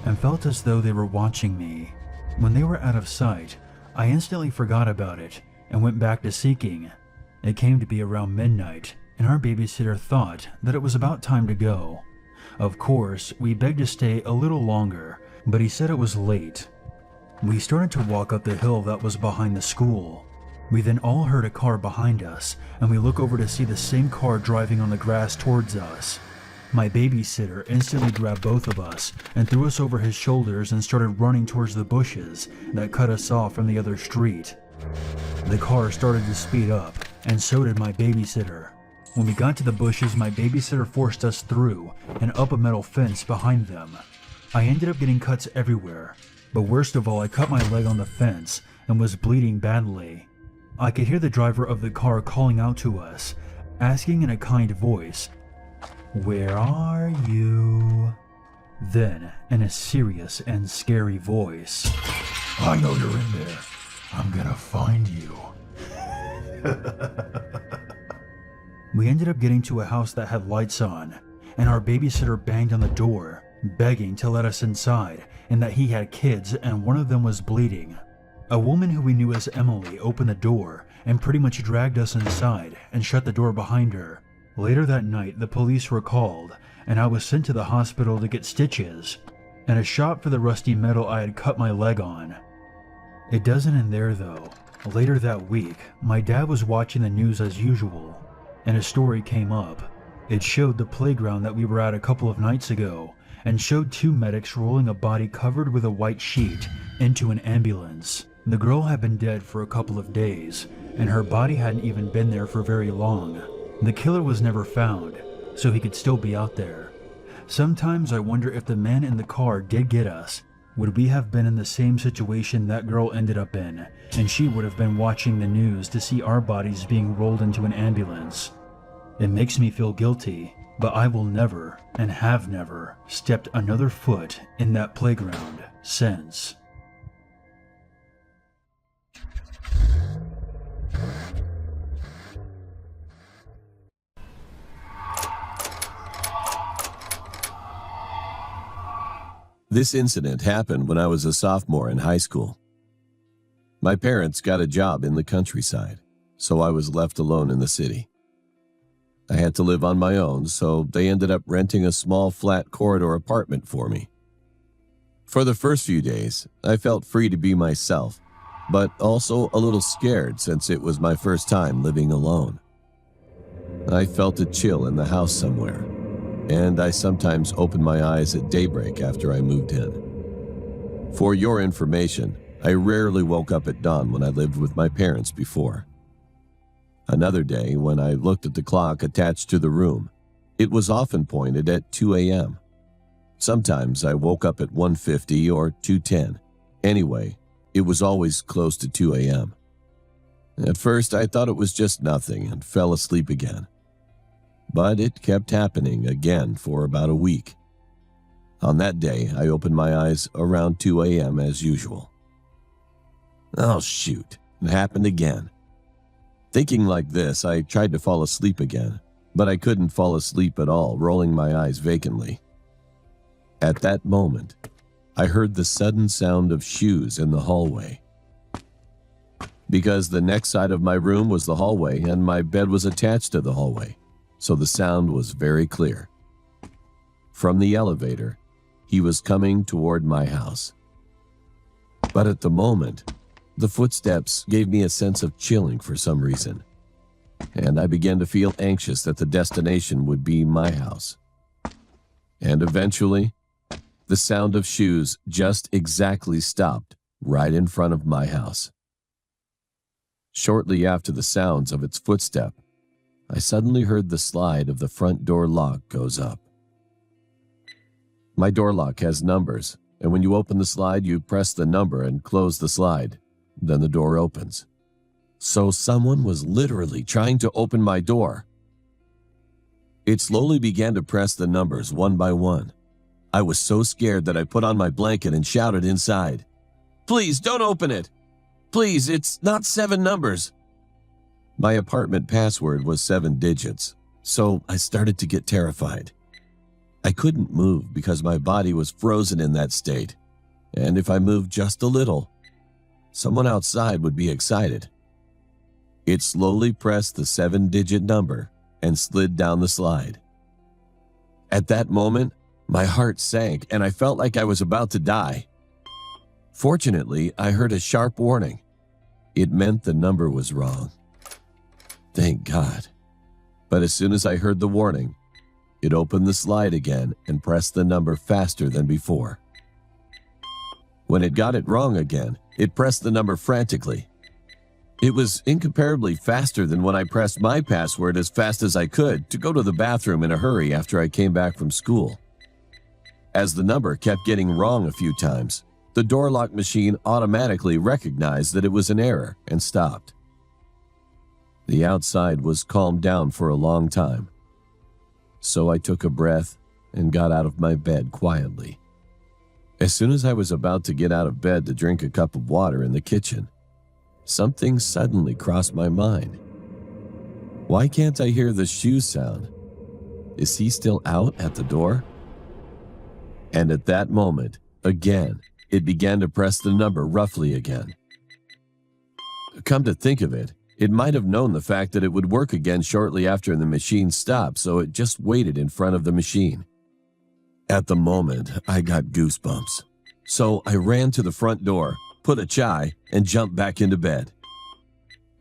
Speaker 1: and felt as though they were watching me. When they were out of sight, I instantly forgot about it and went back to seeking. It came to be around midnight, and our babysitter thought that it was about time to go. Of course, we begged to stay a little longer, but he said it was late. We started to walk up the hill that was behind the school. We then all heard a car behind us, and we look over to see the same car driving on the grass towards us. My babysitter instantly grabbed both of us and threw us over his shoulders and started running towards the bushes that cut us off from the other street. The car started to speed up, and so did my babysitter. When we got to the bushes, my babysitter forced us through and up a metal fence behind them. I ended up getting cuts everywhere, but worst of all, I cut my leg on the fence and was bleeding badly. I could hear the driver of the car calling out to us, asking in a kind voice, "Where are you?" Then, in a serious and scary voice, "I know you're in there. I'm gonna find you." We ended up getting to a house that had lights on, and our babysitter banged on the door, begging to let us inside and that he had kids and one of them was bleeding. A woman who we knew as Emily opened the door and pretty much dragged us inside and shut the door behind her. Later that night, the police were called, and I was sent to the hospital to get stitches and a shot for the rusty metal I had cut my leg on. It doesn't end there though. Later that week, my dad was watching the news as usual, and a story came up. It showed the playground that we were at a couple of nights ago, and showed two medics rolling a body covered with a white sheet into an ambulance. The girl had been dead for a couple of days, and her body hadn't even been there for very long. The killer was never found, so he could still be out there. Sometimes I wonder if the man in the car did get us. Would we have been in the same situation that girl ended up in, and she would have been watching the news to see our bodies being rolled into an ambulance? It makes me feel guilty, but I will never, and have never, stepped another foot in that playground since.
Speaker 5: This incident happened when I was a sophomore in high school. My parents got a job in the countryside, so I was left alone in the city. I had to live on my own, so they ended up renting a small flat corridor apartment for me. For the first few days, I felt free to be myself, but also a little scared since it was my first time living alone. I felt a chill in the house somewhere, and I sometimes opened my eyes at daybreak after I moved in. For your information, I rarely woke up at dawn when I lived with my parents before. Another day, when I looked at the clock attached to the room, it was often pointed at 2 a.m. Sometimes I woke up at 1:50 or 2:10. Anyway, it was always close to 2 a.m. At first, I thought it was just nothing and fell asleep again. But it kept happening again for about a week. On that day, I opened my eyes around 2 a.m. as usual. Oh shoot, it happened again. Thinking like this, I tried to fall asleep again, but I couldn't fall asleep at all, rolling my eyes vacantly. At that moment, I heard the sudden sound of shoes in the hallway. Because the next side of my room was the hallway and my bed was attached to the hallway, so the sound was very clear. From the elevator, he was coming toward my house. But at the moment, the footsteps gave me a sense of chilling for some reason, and I began to feel anxious that the destination would be my house. And eventually, the sound of shoes just exactly stopped right in front of my house. Shortly after the sounds of its footstep, I suddenly heard the slide of the front door lock goes up. My door lock has numbers, and when you open the slide, you press the number and close the slide. Then the door opens. So someone was literally trying to open my door. It slowly began to press the numbers one by one. I was so scared that I put on my blanket and shouted inside, "Please don't open it! Please, it's not 7 numbers!" My apartment password was 7 digits, so I started to get terrified. I couldn't move because my body was frozen in that state, and if I moved just a little, someone outside would be excited. It slowly pressed the 7-digit number and slid down the slide. At that moment, my heart sank and I felt like I was about to die. Fortunately, I heard a sharp warning. It meant the number was wrong. Thank God. But as soon as I heard the warning, it opened the slide again and pressed the number faster than before. When it got it wrong again, it pressed the number frantically. It was incomparably faster than when I pressed my password as fast as I could to go to the bathroom in a hurry after I came back from school. As the number kept getting wrong a few times, the door lock machine automatically recognized that it was an error and stopped. The outside was calmed down for a long time, so I took a breath and got out of my bed quietly. As soon as I was about to get out of bed to drink a cup of water in the kitchen, something suddenly crossed my mind. Why can't I hear the shoe sound? Is he still out at the door? And at that moment, again, it began to press the number roughly again. Come to think of it, it might have known the fact that it would work again shortly after the machine stopped, so it just waited in front of the machine. At the moment, I got goosebumps. So I ran to the front door, put a chai, and jumped back into bed.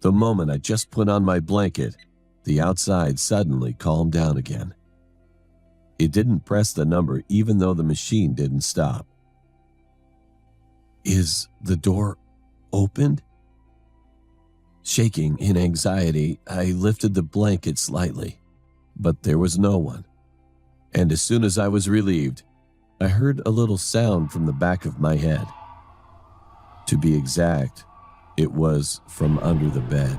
Speaker 5: The moment I just put on my blanket, the outside suddenly calmed down again. It didn't press the number even though the machine didn't stop. Is the door opened? Shaking in anxiety, I lifted the blanket slightly, but there was no one. And as soon as I was relieved, I heard a little sound from the back of my head. To be exact, it was from under the bed.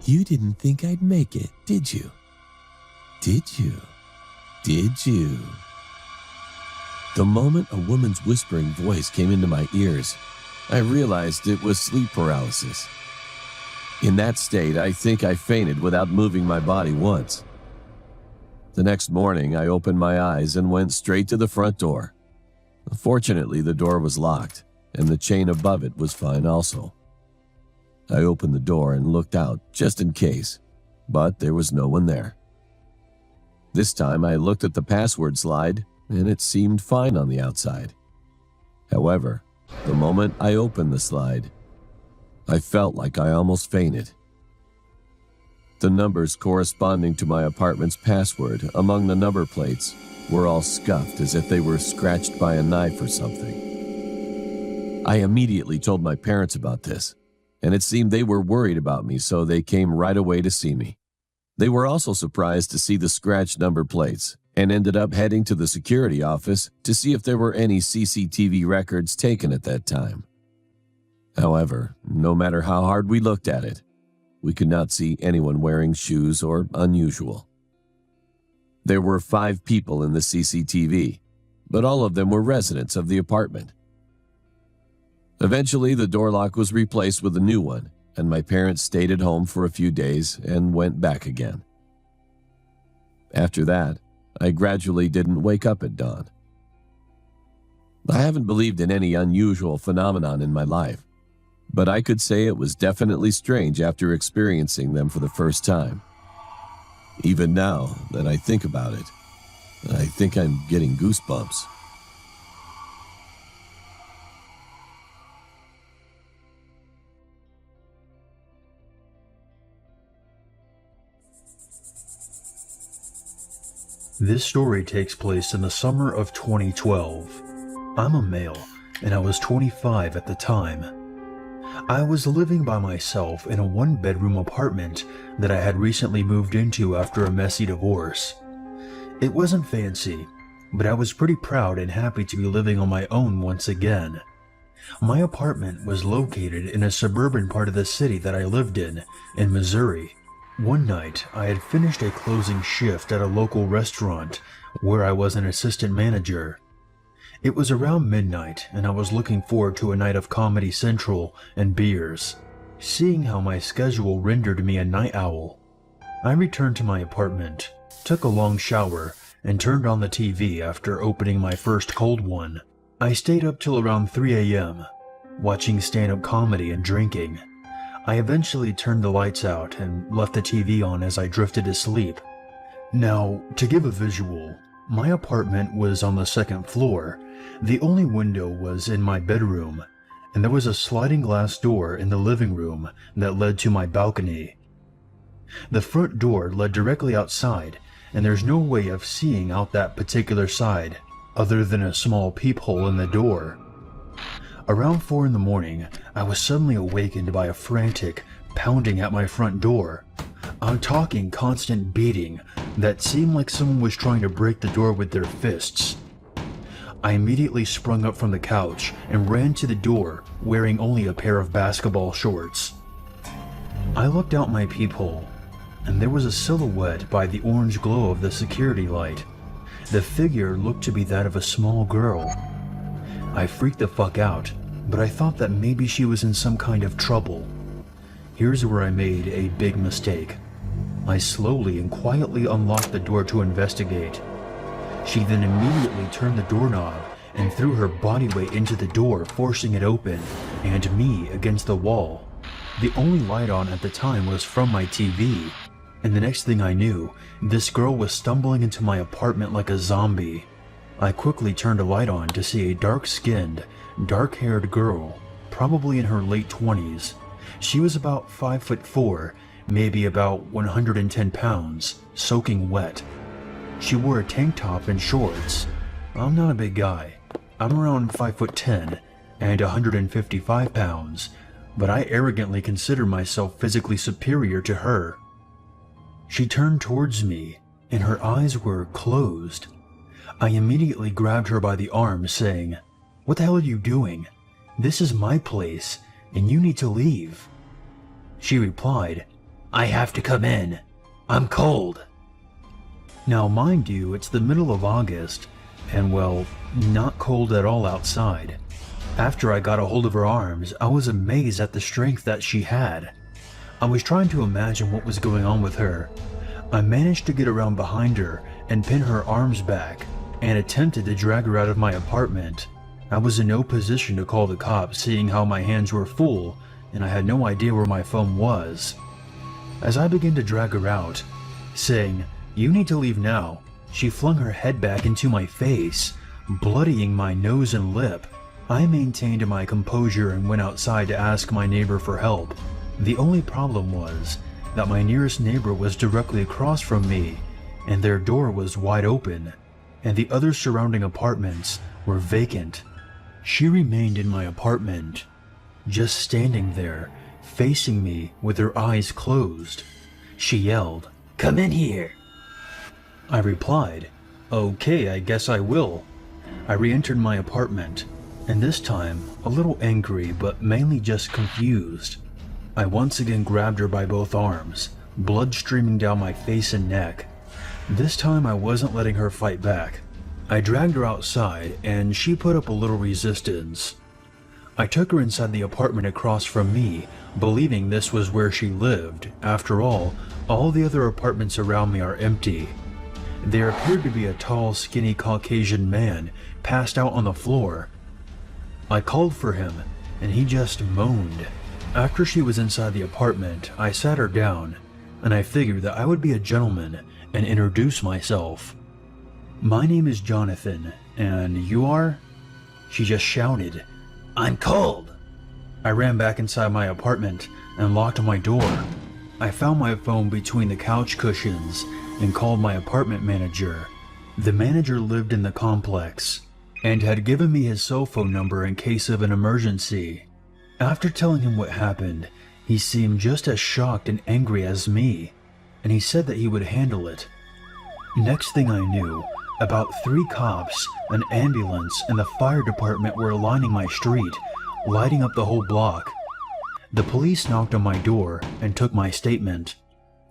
Speaker 5: You didn't think I'd make it, did you? Did you? Did you? The moment a woman's whispering voice came into my ears, I realized it was sleep paralysis. In that state, I think I fainted without moving my body once. The next morning, I opened my eyes and went straight to the front door. Fortunately, the door was locked, and the chain above it was fine also. I opened the door and looked out just in case, but there was no one there. This time, I looked at the password slide, and it seemed fine on the outside. However, the moment I opened the slide, I felt like I almost fainted. The numbers corresponding to my apartment's password among the number plates were all scuffed as if they were scratched by a knife or something. I immediately told my parents about this, and it seemed they were worried about me, so they came right away to see me. They were also surprised to see the scratched number plates and ended up heading to the security office to see if there were any CCTV records taken at that time. However, no matter how hard we looked at it, we could not see anyone wearing shoes or unusual. There were 5 people in the CCTV, but all of them were residents of the apartment. Eventually, the door lock was replaced with a new one, and my parents stayed at home for a few days and went back again. After that, I gradually didn't wake up at dawn. I haven't believed in any unusual phenomenon in my life, but I could say it was definitely strange after experiencing them for the first time. Even now that I think about it, I think I'm getting goosebumps.
Speaker 1: This story takes place in the summer of 2012. I'm a male, and I was 25 at the time. I was living by myself in a one-bedroom apartment that I had recently moved into after a messy divorce. It wasn't fancy, but I was pretty proud and happy to be living on my own once again. My apartment was located in a suburban part of the city that I lived in Missouri. One night, I had finished a closing shift at a local restaurant where I was an assistant manager. It was around midnight, and I was looking forward to a night of Comedy Central and beers. Seeing how my schedule rendered me a night owl, I returned to my apartment, took a long shower, and turned on the TV after opening my first cold one. I stayed up till around 3 a.m., watching stand-up comedy and drinking. I eventually turned the lights out and left the TV on as I drifted to sleep. Now, to give a visual, my apartment was on the second floor. The only window was in my bedroom, and there was a sliding glass door in the living room that led to my balcony. The front door led directly outside, and there's no way of seeing out that particular side other than a small peephole in the door. Around 4 in the morning, I was suddenly awakened by a frantic pounding at my front door. I'm talking constant beating that seemed like someone was trying to break the door with their fists. I immediately sprung up from the couch and ran to the door, wearing only a pair of basketball shorts. I looked out my peephole, and there was a silhouette by the orange glow of the security light. The figure looked to be that of a small girl. I freaked the fuck out, but I thought that maybe she was in some kind of trouble. Here's where I made a big mistake. I slowly and quietly unlocked the door to investigate. She then immediately turned the doorknob and threw her body weight into the door, forcing it open, and me against the wall. The only light on at the time was from my TV, and the next thing I knew, this girl was stumbling into my apartment like a zombie. I quickly turned a light on to see a dark-skinned, dark-haired girl, probably in her late 20s. She was about 5'4", maybe about 110 pounds, soaking wet. She wore a tank top and shorts. I'm not a big guy. I'm around 5'10" and 155 pounds, but I arrogantly consider myself physically superior to her. She turned towards me, and her eyes were closed. I immediately grabbed her by the arm, saying, "What the hell are you doing? This is my place, and you need to leave." She replied, "I have to come in. I'm cold." Now, mind you, it's the middle of August, and well, not cold at all outside. After I got a hold of her arms, I was amazed at the strength that she had. I was trying to imagine what was going on with her. I managed to get around behind her and pin her arms back, and attempted to drag her out of my apartment. I was in no position to call the cops, seeing how my hands were full, and I had no idea where my phone was. As I began to drag her out, saying, "You need to leave now," she flung her head back into my face, bloodying my nose and lip. I maintained my composure and went outside to ask my neighbor for help. The only problem was that my nearest neighbor was directly across from me, and their door was wide open, and the other surrounding apartments were vacant. She remained in my apartment, just standing there, facing me with her eyes closed. She yelled, "Come in here." I replied, "Okay, I guess I will." I re-entered my apartment, and this time a little angry but mainly just confused. I once again grabbed her by both arms, blood streaming down my face and neck. This time I wasn't letting her fight back. I dragged her outside, and she put up a little resistance. I took her inside the apartment across from me, believing this was where she lived. After all the other apartments around me are empty. There appeared to be a tall, skinny Caucasian man passed out on the floor. I called for him, and he just moaned. After she was inside the apartment, I sat her down, and I figured that I would be a gentleman and introduce myself. "My name is Jonathan, and you are?" She just shouted, "I'm cold." I ran back inside my apartment and locked my door. I found my phone between the couch cushions and called my apartment manager. The manager lived in the complex and had given me his cell phone number in case of an emergency. After telling him what happened, he seemed just as shocked and angry as me, and he said that he would handle it. Next thing I knew, about 3 cops, an ambulance, and the fire department were lining my street, lighting up the whole block. The police knocked on my door and took my statement,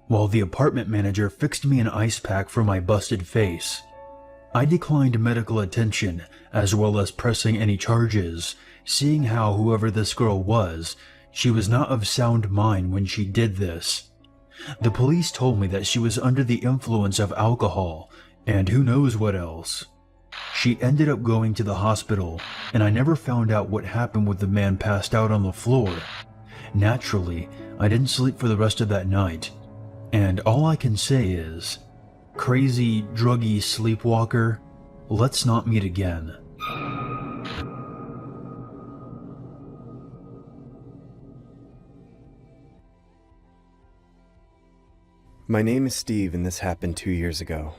Speaker 1: while the apartment manager fixed me an ice pack for my busted face. I declined medical attention, as well as pressing any charges, seeing how whoever this girl was, she was not of sound mind when she did this. The police told me that she was under the influence of alcohol, and who knows what else. She ended up going to the hospital, and I never found out what happened with the man passed out on the floor. Naturally, I didn't sleep for the rest of that night, and all I can say is, crazy, druggy sleepwalker, let's not meet again.
Speaker 7: My name is Steve, and this happened 2 years ago.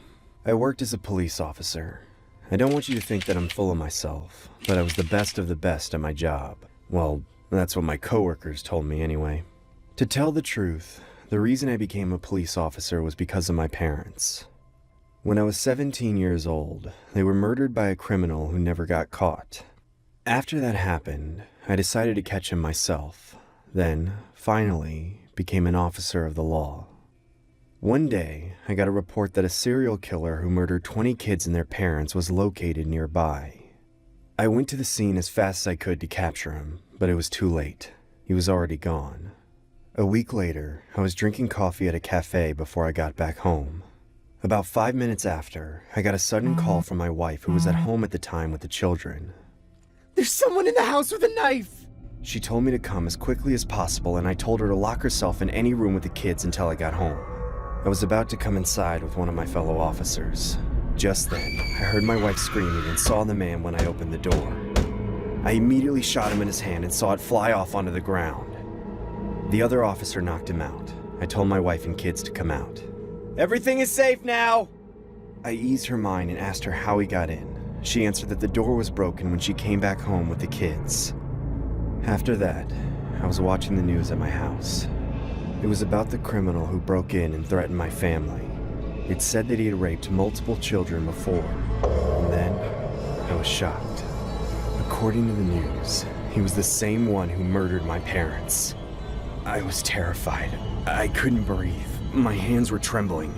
Speaker 7: I worked as a police officer. I don't want you to think that I'm full of myself, but I was the best of the best at my job. Well, that's what my coworkers told me anyway. To tell the truth, the reason I became a police officer was because of my parents. When I was 17 years old, they were murdered by a criminal who never got caught. After that happened, I decided to catch him myself, then, finally, became an officer of the law. One day, I got a report that a serial killer who murdered 20 kids and their parents was located nearby. I went to the scene as fast as I could to capture him, but it was too late. He was already gone. A week later, I was drinking coffee at a cafe before I got back home. About 5 minutes after, I got a sudden call from my wife who was at home at the time with the children.
Speaker 8: There's someone in the house with a knife!
Speaker 7: She told me to come as quickly as possible, and I told her to lock herself in any room with the kids until I got home. I was about to come inside with one of my fellow officers. Just then, I heard my wife screaming and saw the man when I opened the door. I immediately shot him in his hand and saw it fly off onto the ground. The other officer knocked him out. I told my wife and kids to come out.
Speaker 8: Everything is safe now!
Speaker 7: I eased her mind and asked her how he got in. She answered that the door was broken when she came back home with the kids. After that, I was watching the news at my house. It was about the criminal who broke in and threatened my family. It said that he had raped multiple children before, and then I was shocked. According to the news, he was the same one who murdered my parents. I was terrified. I couldn't breathe. My hands were trembling.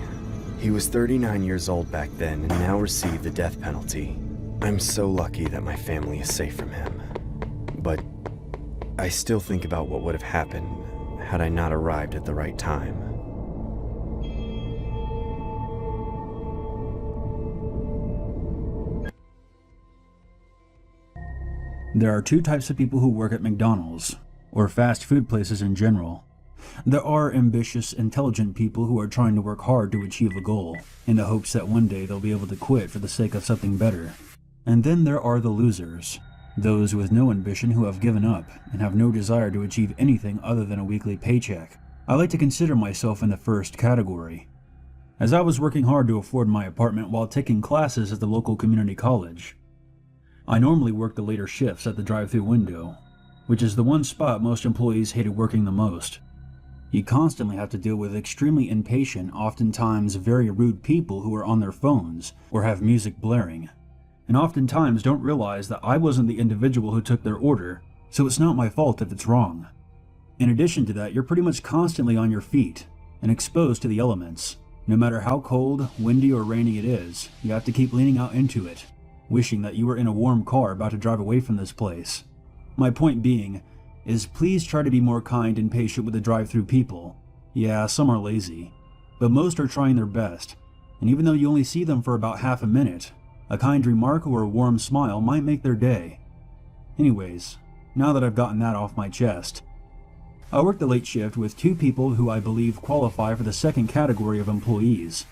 Speaker 7: He was 39 years old back then and now received the death penalty. I'm so lucky that my family is safe from him. But I still think about what would have happened had I not arrived at the right time.
Speaker 1: There are two types of people who work at McDonald's, or fast food places in general. There are ambitious, intelligent people who are trying to work hard to achieve a goal, in the hopes that one day they'll be able to quit for the sake of something better. And then there are the losers, those with no ambition who have given up and have no desire to achieve anything other than a weekly paycheck. I like to consider myself in the first category. As I was working hard to afford my apartment while taking classes at the local community college, I normally worked the later shifts at the drive-thru window, which is the one spot most employees hated working the most. You constantly have to deal with extremely impatient, oftentimes very rude people who are on their phones or have music blaring, and oftentimes don't realize that I wasn't the individual who took their order, so it's not my fault if it's wrong. In addition to that, you're pretty much constantly on your feet and exposed to the elements. No matter how cold, windy, or rainy it is, you have to keep leaning out into it, wishing that you were in a warm car about to drive away from this place. My point being is please try to be more kind and patient with the drive-thru people. Yeah, some are lazy, but most are trying their best, and even though you only see them for about half a minute, a kind remark or a warm smile might make their day. Anyways, now that I've gotten that off my chest, I work the late shift with two people who I believe qualify for the second category of employees.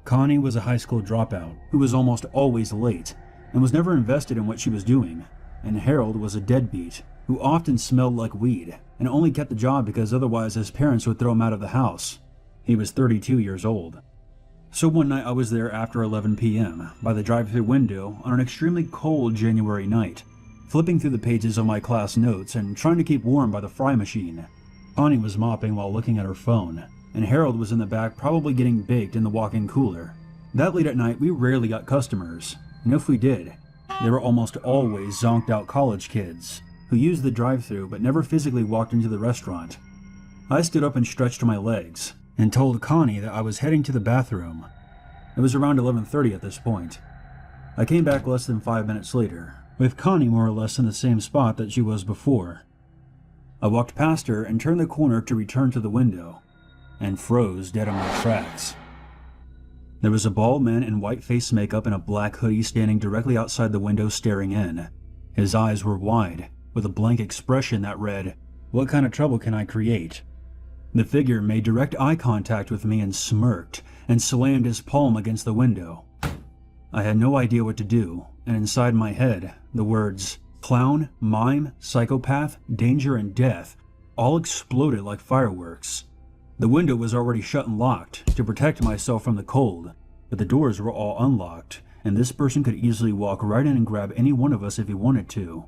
Speaker 1: Connie was a high school dropout who was almost always late and was never invested in what she was doing, and Harold was a deadbeat who often smelled like weed and only kept the job because otherwise his parents would throw him out of the house. He was 32 years old. So one night I was there after 11 p.m. by the drive-thru window on an extremely cold January night, flipping through the pages of my class notes and trying to keep warm by the fry machine. Connie was mopping while looking at her phone, and Harold was in the back probably getting baked in the walk-in cooler. That late at night we rarely got customers, and if we did, they were almost always zonked-out college kids who used the drive-thru but never physically walked into the restaurant. I stood up and stretched my legs and told Connie that I was heading to the bathroom. It was around 11:30 at this point. I came back less than 5 minutes later, with Connie more or less in the same spot that she was before. I walked past her and turned the corner to return to the window, and froze dead on my tracks. There was a bald man in white face makeup and a black hoodie standing directly outside the window staring in. His eyes were wide, with a blank expression that read, "What kind of trouble can I create?" The figure made direct eye contact with me and smirked, and slammed his palm against the window. I had no idea what to do, and inside my head, the words, clown, mime, psychopath, danger, and death all exploded like fireworks. The window was already shut and locked to protect myself from the cold, but the doors were all unlocked, and this person could easily walk right in and grab any one of us if he wanted to.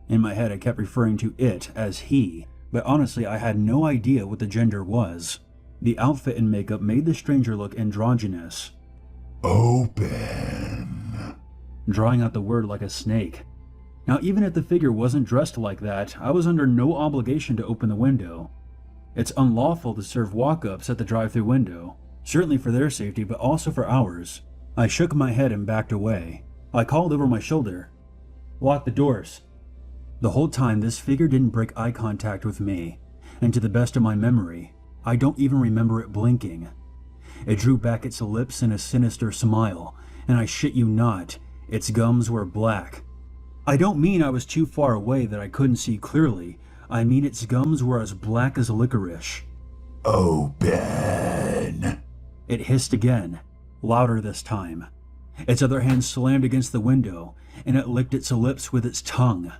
Speaker 1: In my head, I kept referring to it as he, but honestly, I had no idea what the gender was. The outfit and makeup made the stranger look androgynous.
Speaker 4: Open.
Speaker 1: Drawing out the word like a snake. Now, even if the figure wasn't dressed like that, I was under no obligation to open the window. It's unlawful to serve walk-ups at the drive-thru window, certainly for their safety, but also for ours. I shook my head and backed away. I called over my shoulder, "Lock the doors." The whole time, this figure didn't break eye contact with me, and to the best of my memory, I don't even remember it blinking. It drew back its lips in a sinister smile, and I shit you not, its gums were black. I don't mean I was too far away that I couldn't see clearly. I mean its gums were as black as licorice.
Speaker 4: Open.
Speaker 1: It hissed again, louder this time. Its other hand slammed against the window, and it licked its lips with its tongue.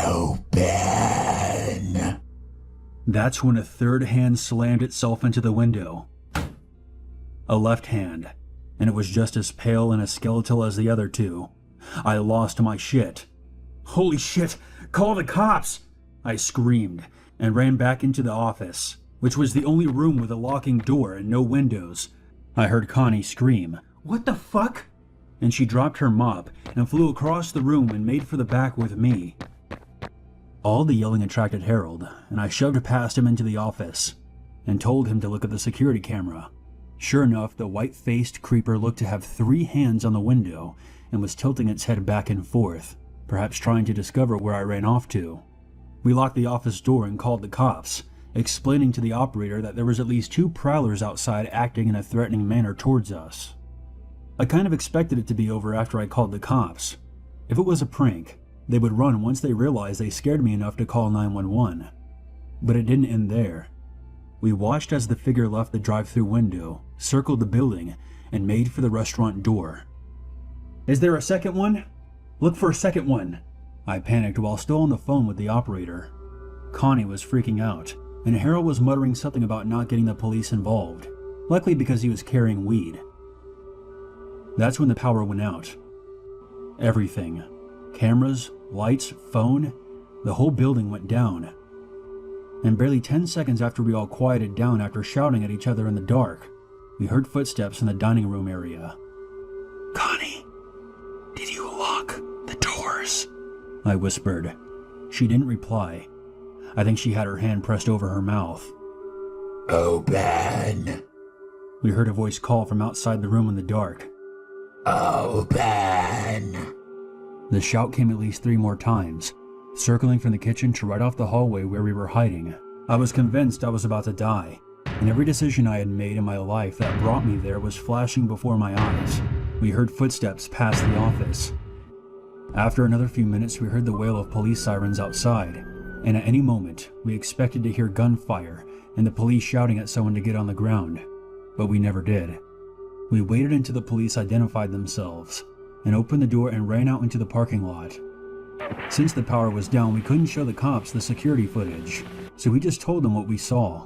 Speaker 4: Open.
Speaker 1: That's when a third hand slammed itself into the window. A left hand, and it was just as pale and as skeletal as the other two. I lost my shit. "Holy shit! Call the cops!" I screamed, and ran back into the office, which was the only room with a locking door and no windows. I heard Connie scream, "What the fuck?" And she dropped her mop and flew across the room and made for the back with me. All the yelling attracted Harold, and I shoved past him into the office and told him to look at the security camera. Sure enough, the white-faced creeper looked to have 3 hands on the window and was tilting its head back and forth, perhaps trying to discover where I ran off to. We locked the office door and called the cops, explaining to the operator that there was at least 2 prowlers outside acting in a threatening manner towards us. I kind of expected it to be over after I called the cops. If it was a prank, they would run once they realized they scared me enough to call 911. But it didn't end there. We watched as the figure left the drive-thru window, circled the building, and made for the restaurant door. "Is there a second one? Look for a second one," I panicked while still on the phone with the operator. Connie was freaking out, and Harold was muttering something about not getting the police involved, likely because he was carrying weed. That's when the power went out. Everything. Cameras, lights, phone, the whole building went down. And barely 10 seconds after we all quieted down after shouting at each other in the dark, we heard footsteps in the dining room area. "Connie, did you lock the doors?" I whispered. She didn't reply. I think she had her hand pressed over her mouth.
Speaker 4: Open.
Speaker 1: We heard a voice call from outside the room in the dark.
Speaker 4: Open.
Speaker 1: The shout came at least 3 more times, circling from the kitchen to right off the hallway where we were hiding. I was convinced I was about to die, and every decision I had made in my life that brought me there was flashing before my eyes. We heard footsteps pass the office. After another few minutes, we heard the wail of police sirens outside, and at any moment, we expected to hear gunfire and the police shouting at someone to get on the ground, but we never did. We waited until the police identified themselves, and opened the door and ran out into the parking lot. Since the power was down, we couldn't show the cops the security footage, so we just told them what we saw.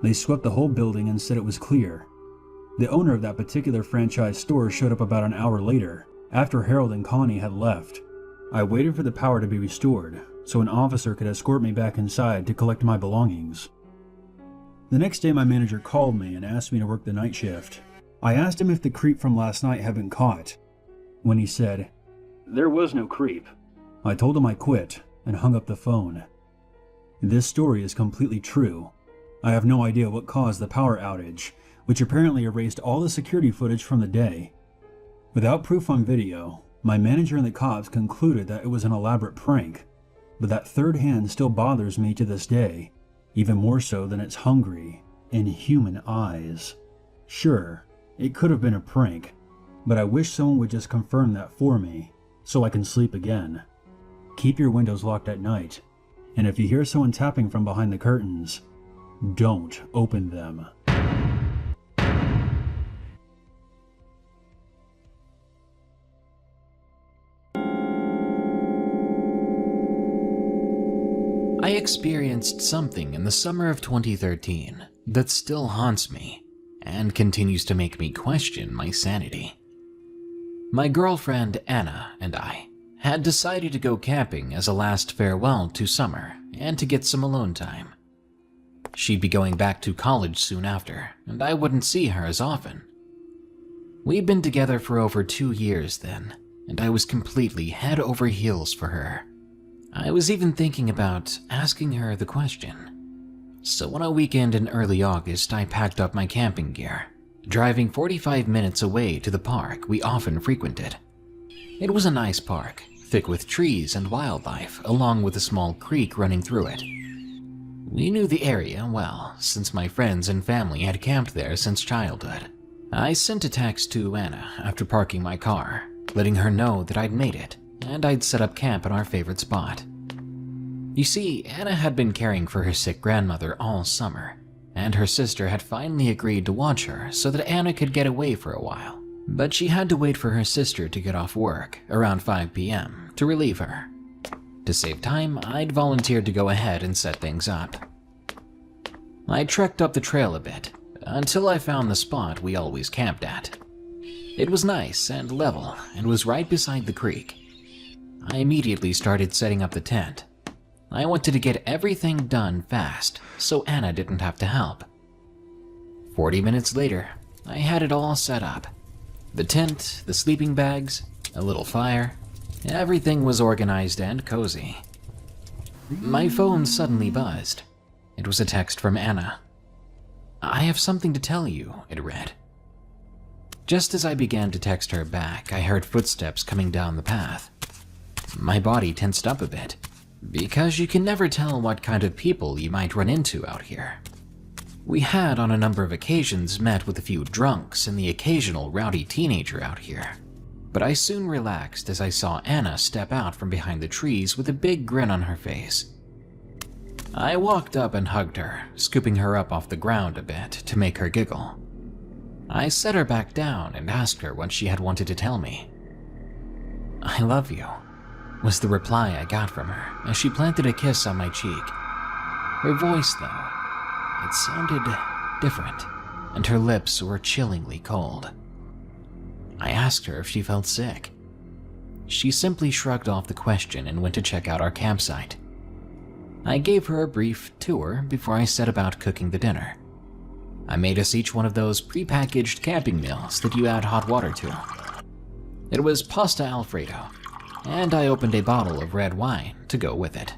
Speaker 1: They swept the whole building and said it was clear. The owner of that particular franchise store showed up about an hour later, after Harold and Connie had left. I waited for the power to be restored, so an officer could escort me back inside to collect my belongings. The next day my manager called me and asked me to work the night shift. I asked him if the creep from last night had been caught, when he said, "There was no creep." I told him I quit and hung up the phone. This story is completely true. I have no idea what caused the power outage, which apparently erased all the security footage from the day. Without proof on video, my manager and the cops concluded that it was an elaborate prank, but that third hand still bothers me to this day, even more so than its hungry, inhuman eyes. Sure, it could have been a prank, but I wish someone would just confirm that for me, so I can sleep again. Keep your windows locked at night, and if you hear someone tapping from behind the curtains, don't open them.
Speaker 2: I experienced something in the summer of 2013 that still haunts me and continues to make me question my sanity. My girlfriend Anna and I had decided to go camping as a last farewell to summer and to get some alone time. She'd be going back to college soon after, and I wouldn't see her as often. We'd been together for over 2 years then, and I was completely head over heels for her. I was even thinking about asking her the question. So on a weekend in early August, I packed up my camping gear, driving 45 minutes away to the park we often frequented. It was a nice park, thick with trees and wildlife, along with a small creek running through it. We knew the area well, since my friends and family had camped there since childhood. I sent a text to Anna after parking my car, letting her know that I'd made it, and I'd set up camp in our favorite spot. You see, Anna had been caring for her sick grandmother all summer, and her sister had finally agreed to watch her so that Anna could get away for a while. But she had to wait for her sister to get off work around 5 p.m. to relieve her. To save time, I'd volunteered to go ahead and set things up. I trekked up the trail a bit until I found the spot we always camped at. It was nice and level and was right beside the creek. I immediately started setting up the tent. I wanted to get everything done fast so Anna didn't have to help. 40 minutes later, I had it all set up. The tent, the sleeping bags, a little fire, everything was organized and cozy. My phone suddenly buzzed. It was a text from Anna. "I have something to tell you," it read. Just as I began to text her back, I heard footsteps coming down the path. My body tensed up a bit, because you can never tell what kind of people you might run into out here. We had on a number of occasions met with a few drunks and the occasional rowdy teenager out here, but I soon relaxed as I saw Anna step out from behind the trees with a big grin on her face. I walked up and hugged her, scooping her up off the ground a bit to make her giggle. I set her back down and asked her what she had wanted to tell me. "I love you," was the reply I got from her as she planted a kiss on my cheek. Her voice, though, it sounded different, and her lips were chillingly cold. I asked her if she felt sick. She simply shrugged off the question and went to check out our campsite. I gave her a brief tour before I set about cooking the dinner. I made us each one of those pre-packaged camping meals that you add hot water to. It was pasta Alfredo, and I opened a bottle of red wine to go with it.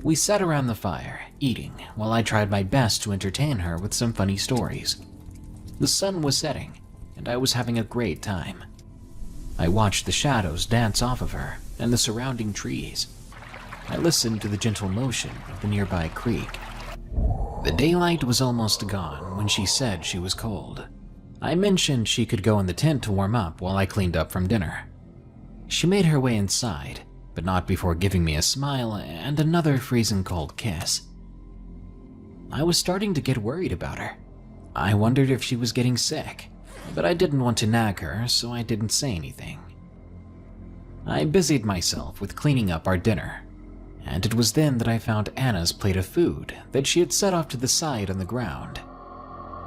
Speaker 2: We sat around the fire, eating, while I tried my best to entertain her with some funny stories. The sun was setting, and I was having a great time. I watched the shadows dance off of her and the surrounding trees. I listened to the gentle motion of the nearby creek. The daylight was almost gone when she said she was cold. I mentioned she could go in the tent to warm up while I cleaned up from dinner. She made her way inside, but not before giving me a smile and another freezing cold kiss. I was starting to get worried about her. I wondered if she was getting sick, but I didn't want to nag her, so I didn't say anything. I busied myself with cleaning up our dinner, and it was then that I found Anna's plate of food that she had set off to the side on the ground.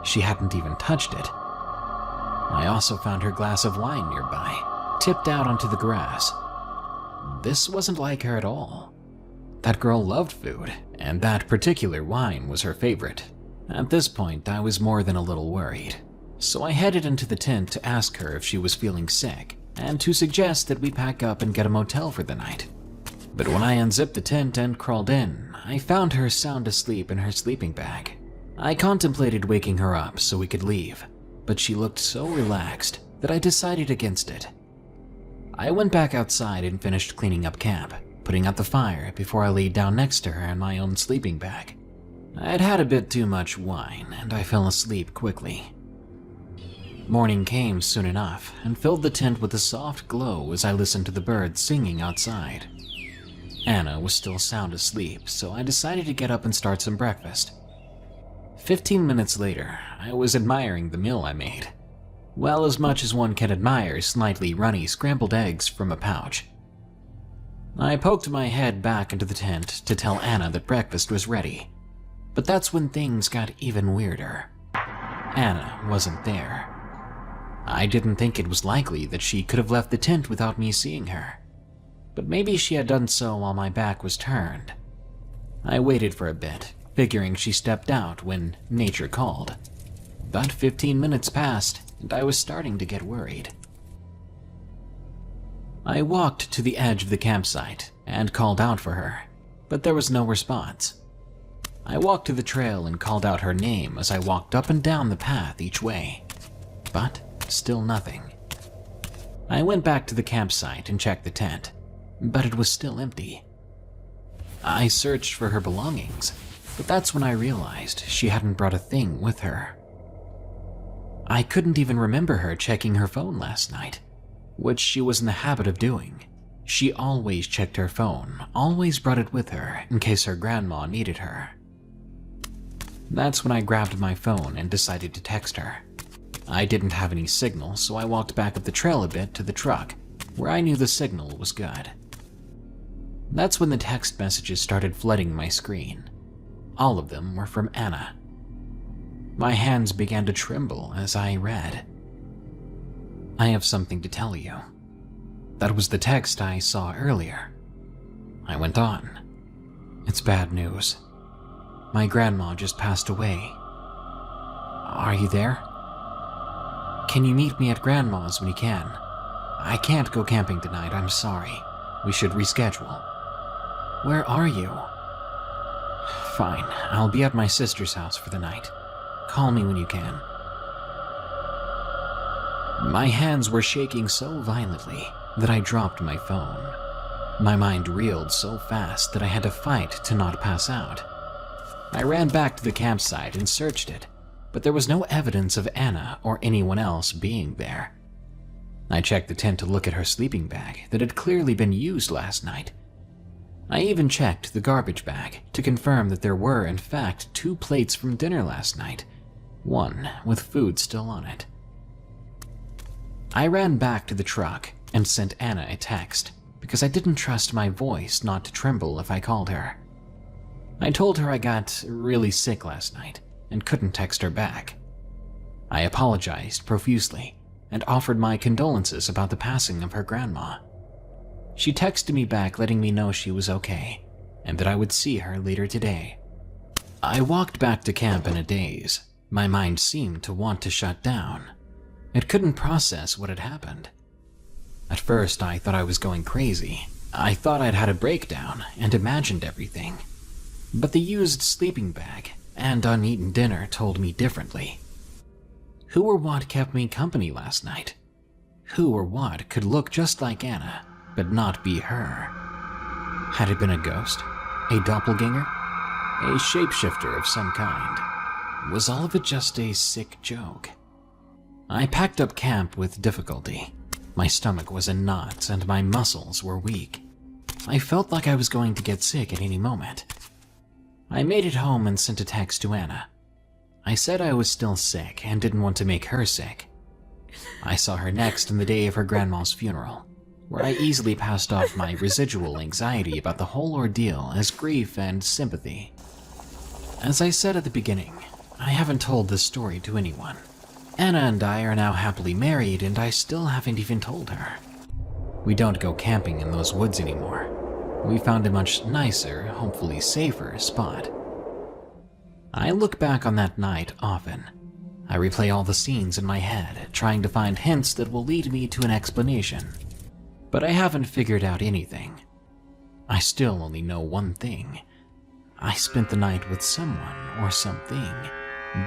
Speaker 2: She hadn't even touched it. I also found her glass of wine nearby, tipped out onto the grass. This wasn't like her at all. That girl loved food, and that particular wine was her favorite. At this point, I was more than a little worried, so I headed into the tent to ask her if she was feeling sick, and to suggest that we pack up and get a motel for the night. But when I unzipped the tent and crawled in, I found her sound asleep in her sleeping bag. I contemplated waking her up so we could leave, but she looked so relaxed that I decided against it. I went back outside and finished cleaning up camp, putting out the fire before I laid down next to her in my own sleeping bag. I had had a bit too much wine, and I fell asleep quickly. Morning came soon enough and filled the tent with a soft glow as I listened to the birds singing outside. Anna was still sound asleep, so I decided to get up and start some breakfast. 15 minutes later, I was admiring the meal I made. Well, as much as one can admire slightly runny scrambled eggs from a pouch. I poked my head back into the tent to tell Anna that breakfast was ready. But that's when things got even weirder. Anna wasn't there. I didn't think it was likely that she could have left the tent without me seeing her. But maybe she had done so while my back was turned. I waited for a bit, figuring she stepped out when nature called. About 15 minutes passed, and I was starting to get worried. I walked to the edge of the campsite and called out for her, but there was no response. I walked to the trail and called out her name as I walked up and down the path each way, but still nothing. I went back to the campsite and checked the tent, but it was still empty. I searched for her belongings, but that's when I realized she hadn't brought a thing with her. I couldn't even remember her checking her phone last night, which she was in the habit of doing. She always checked her phone, always brought it with her in case her grandma needed her. That's when I grabbed my phone and decided to text her. I didn't have any signal, so I walked back up the trail a bit to the truck, where I knew the signal was good. That's when the text messages started flooding my screen. All of them were from Anna. My hands began to tremble as I read. "I have something to tell you." That was the text I saw earlier. I went on. "It's bad news. My grandma just passed away. Are you there? Can you meet me at Grandma's when you can? I can't go camping tonight, I'm sorry. We should reschedule." "Where are you?" "Fine, I'll be at my sister's house for the night. Call me when you can." My hands were shaking so violently that I dropped my phone. My mind reeled so fast that I had to fight to not pass out. I ran back to the campsite and searched it, but there was no evidence of Anna or anyone else being there. I checked the tent to look at her sleeping bag that had clearly been used last night. I even checked the garbage bag to confirm that there were, in fact, 2 plates from dinner last night, one with food still on it. I ran back to the truck and sent Anna a text because I didn't trust my voice not to tremble if I called her. I told her I got really sick last night and couldn't text her back. I apologized profusely and offered my condolences about the passing of her grandma. She texted me back letting me know she was okay and that I would see her later today. I walked back to camp in a daze. My mind seemed to want to shut down. It couldn't process what had happened. At first, I thought I was going crazy. I thought I'd had a breakdown and imagined everything. But the used sleeping bag and uneaten dinner told me differently. Who or what kept me company last night? Who or what could look just like Anna, but not be her? Had it been a ghost? A doppelganger? A shapeshifter of some kind? Was all of it just a sick joke? I packed up camp with difficulty. My stomach was in knots and my muscles were weak. I felt like I was going to get sick at any moment. I made it home and sent a text to Anna. I said I was still sick and didn't want to make her sick. I saw her next on the day of her grandma's funeral, where I easily passed off my residual anxiety about the whole ordeal as grief and sympathy. As I said at the beginning, I haven't told this story to anyone. Anna and I are now happily married and I still haven't even told her. We don't go camping in those woods anymore. We found a much nicer, hopefully safer spot. I look back on that night often. I replay all the scenes in my head, trying to find hints that will lead me to an explanation. But I haven't figured out anything. I still only know one thing. I spent the night with someone or something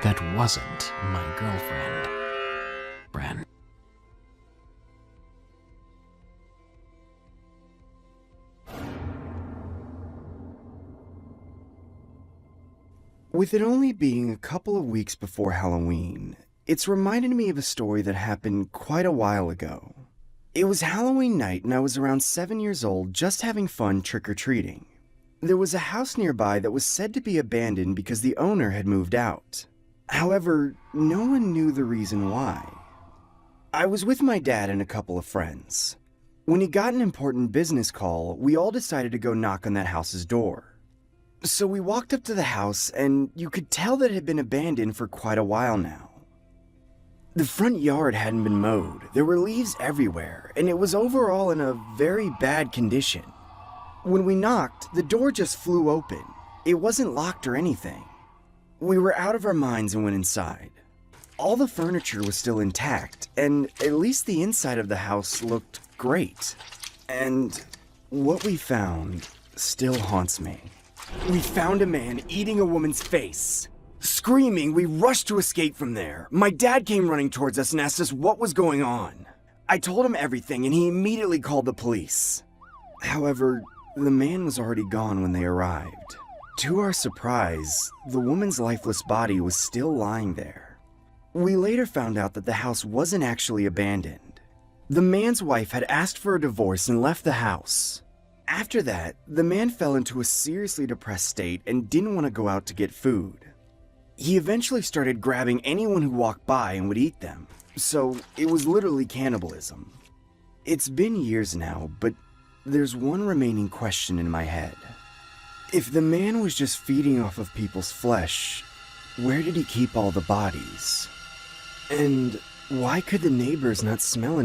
Speaker 2: that wasn't my girlfriend. Bren.
Speaker 7: With it only being a couple of weeks before Halloween, it's reminded me of a story that happened quite a while ago. It was Halloween night and I was around 7 years old just having fun trick-or-treating. There was a house nearby that was said to be abandoned because the owner had moved out. However, no one knew the reason why. I was with my dad and a couple of friends. When he got an important business call, we all decided to go knock on that house's door. So we walked up to the house, and you could tell that it had been abandoned for quite a while now. The front yard hadn't been mowed, there were leaves everywhere, and it was overall in a very bad condition. When we knocked, the door just flew open. It wasn't locked or anything. We were out of our minds and went inside. All the furniture was still intact, and at least the inside of the house looked great. And what we found still haunts me. We found a man eating a woman's face. Screaming, we rushed to escape from there. My dad came running towards us and asked us what was going on. I told him everything, and he immediately called the police. However, the man was already gone when they arrived. To our surprise, the woman's lifeless body was still lying there. We later found out that the house wasn't actually abandoned. The man's wife had asked for a divorce and left the house. After that, the man fell into a seriously depressed state and didn't want to go out to get food. He eventually started grabbing anyone who walked by and would eat them, so it was literally cannibalism. It's been years now, but there's one remaining question in my head. If the man was just feeding off of people's flesh, where did he keep all the bodies? And why could the neighbors not smell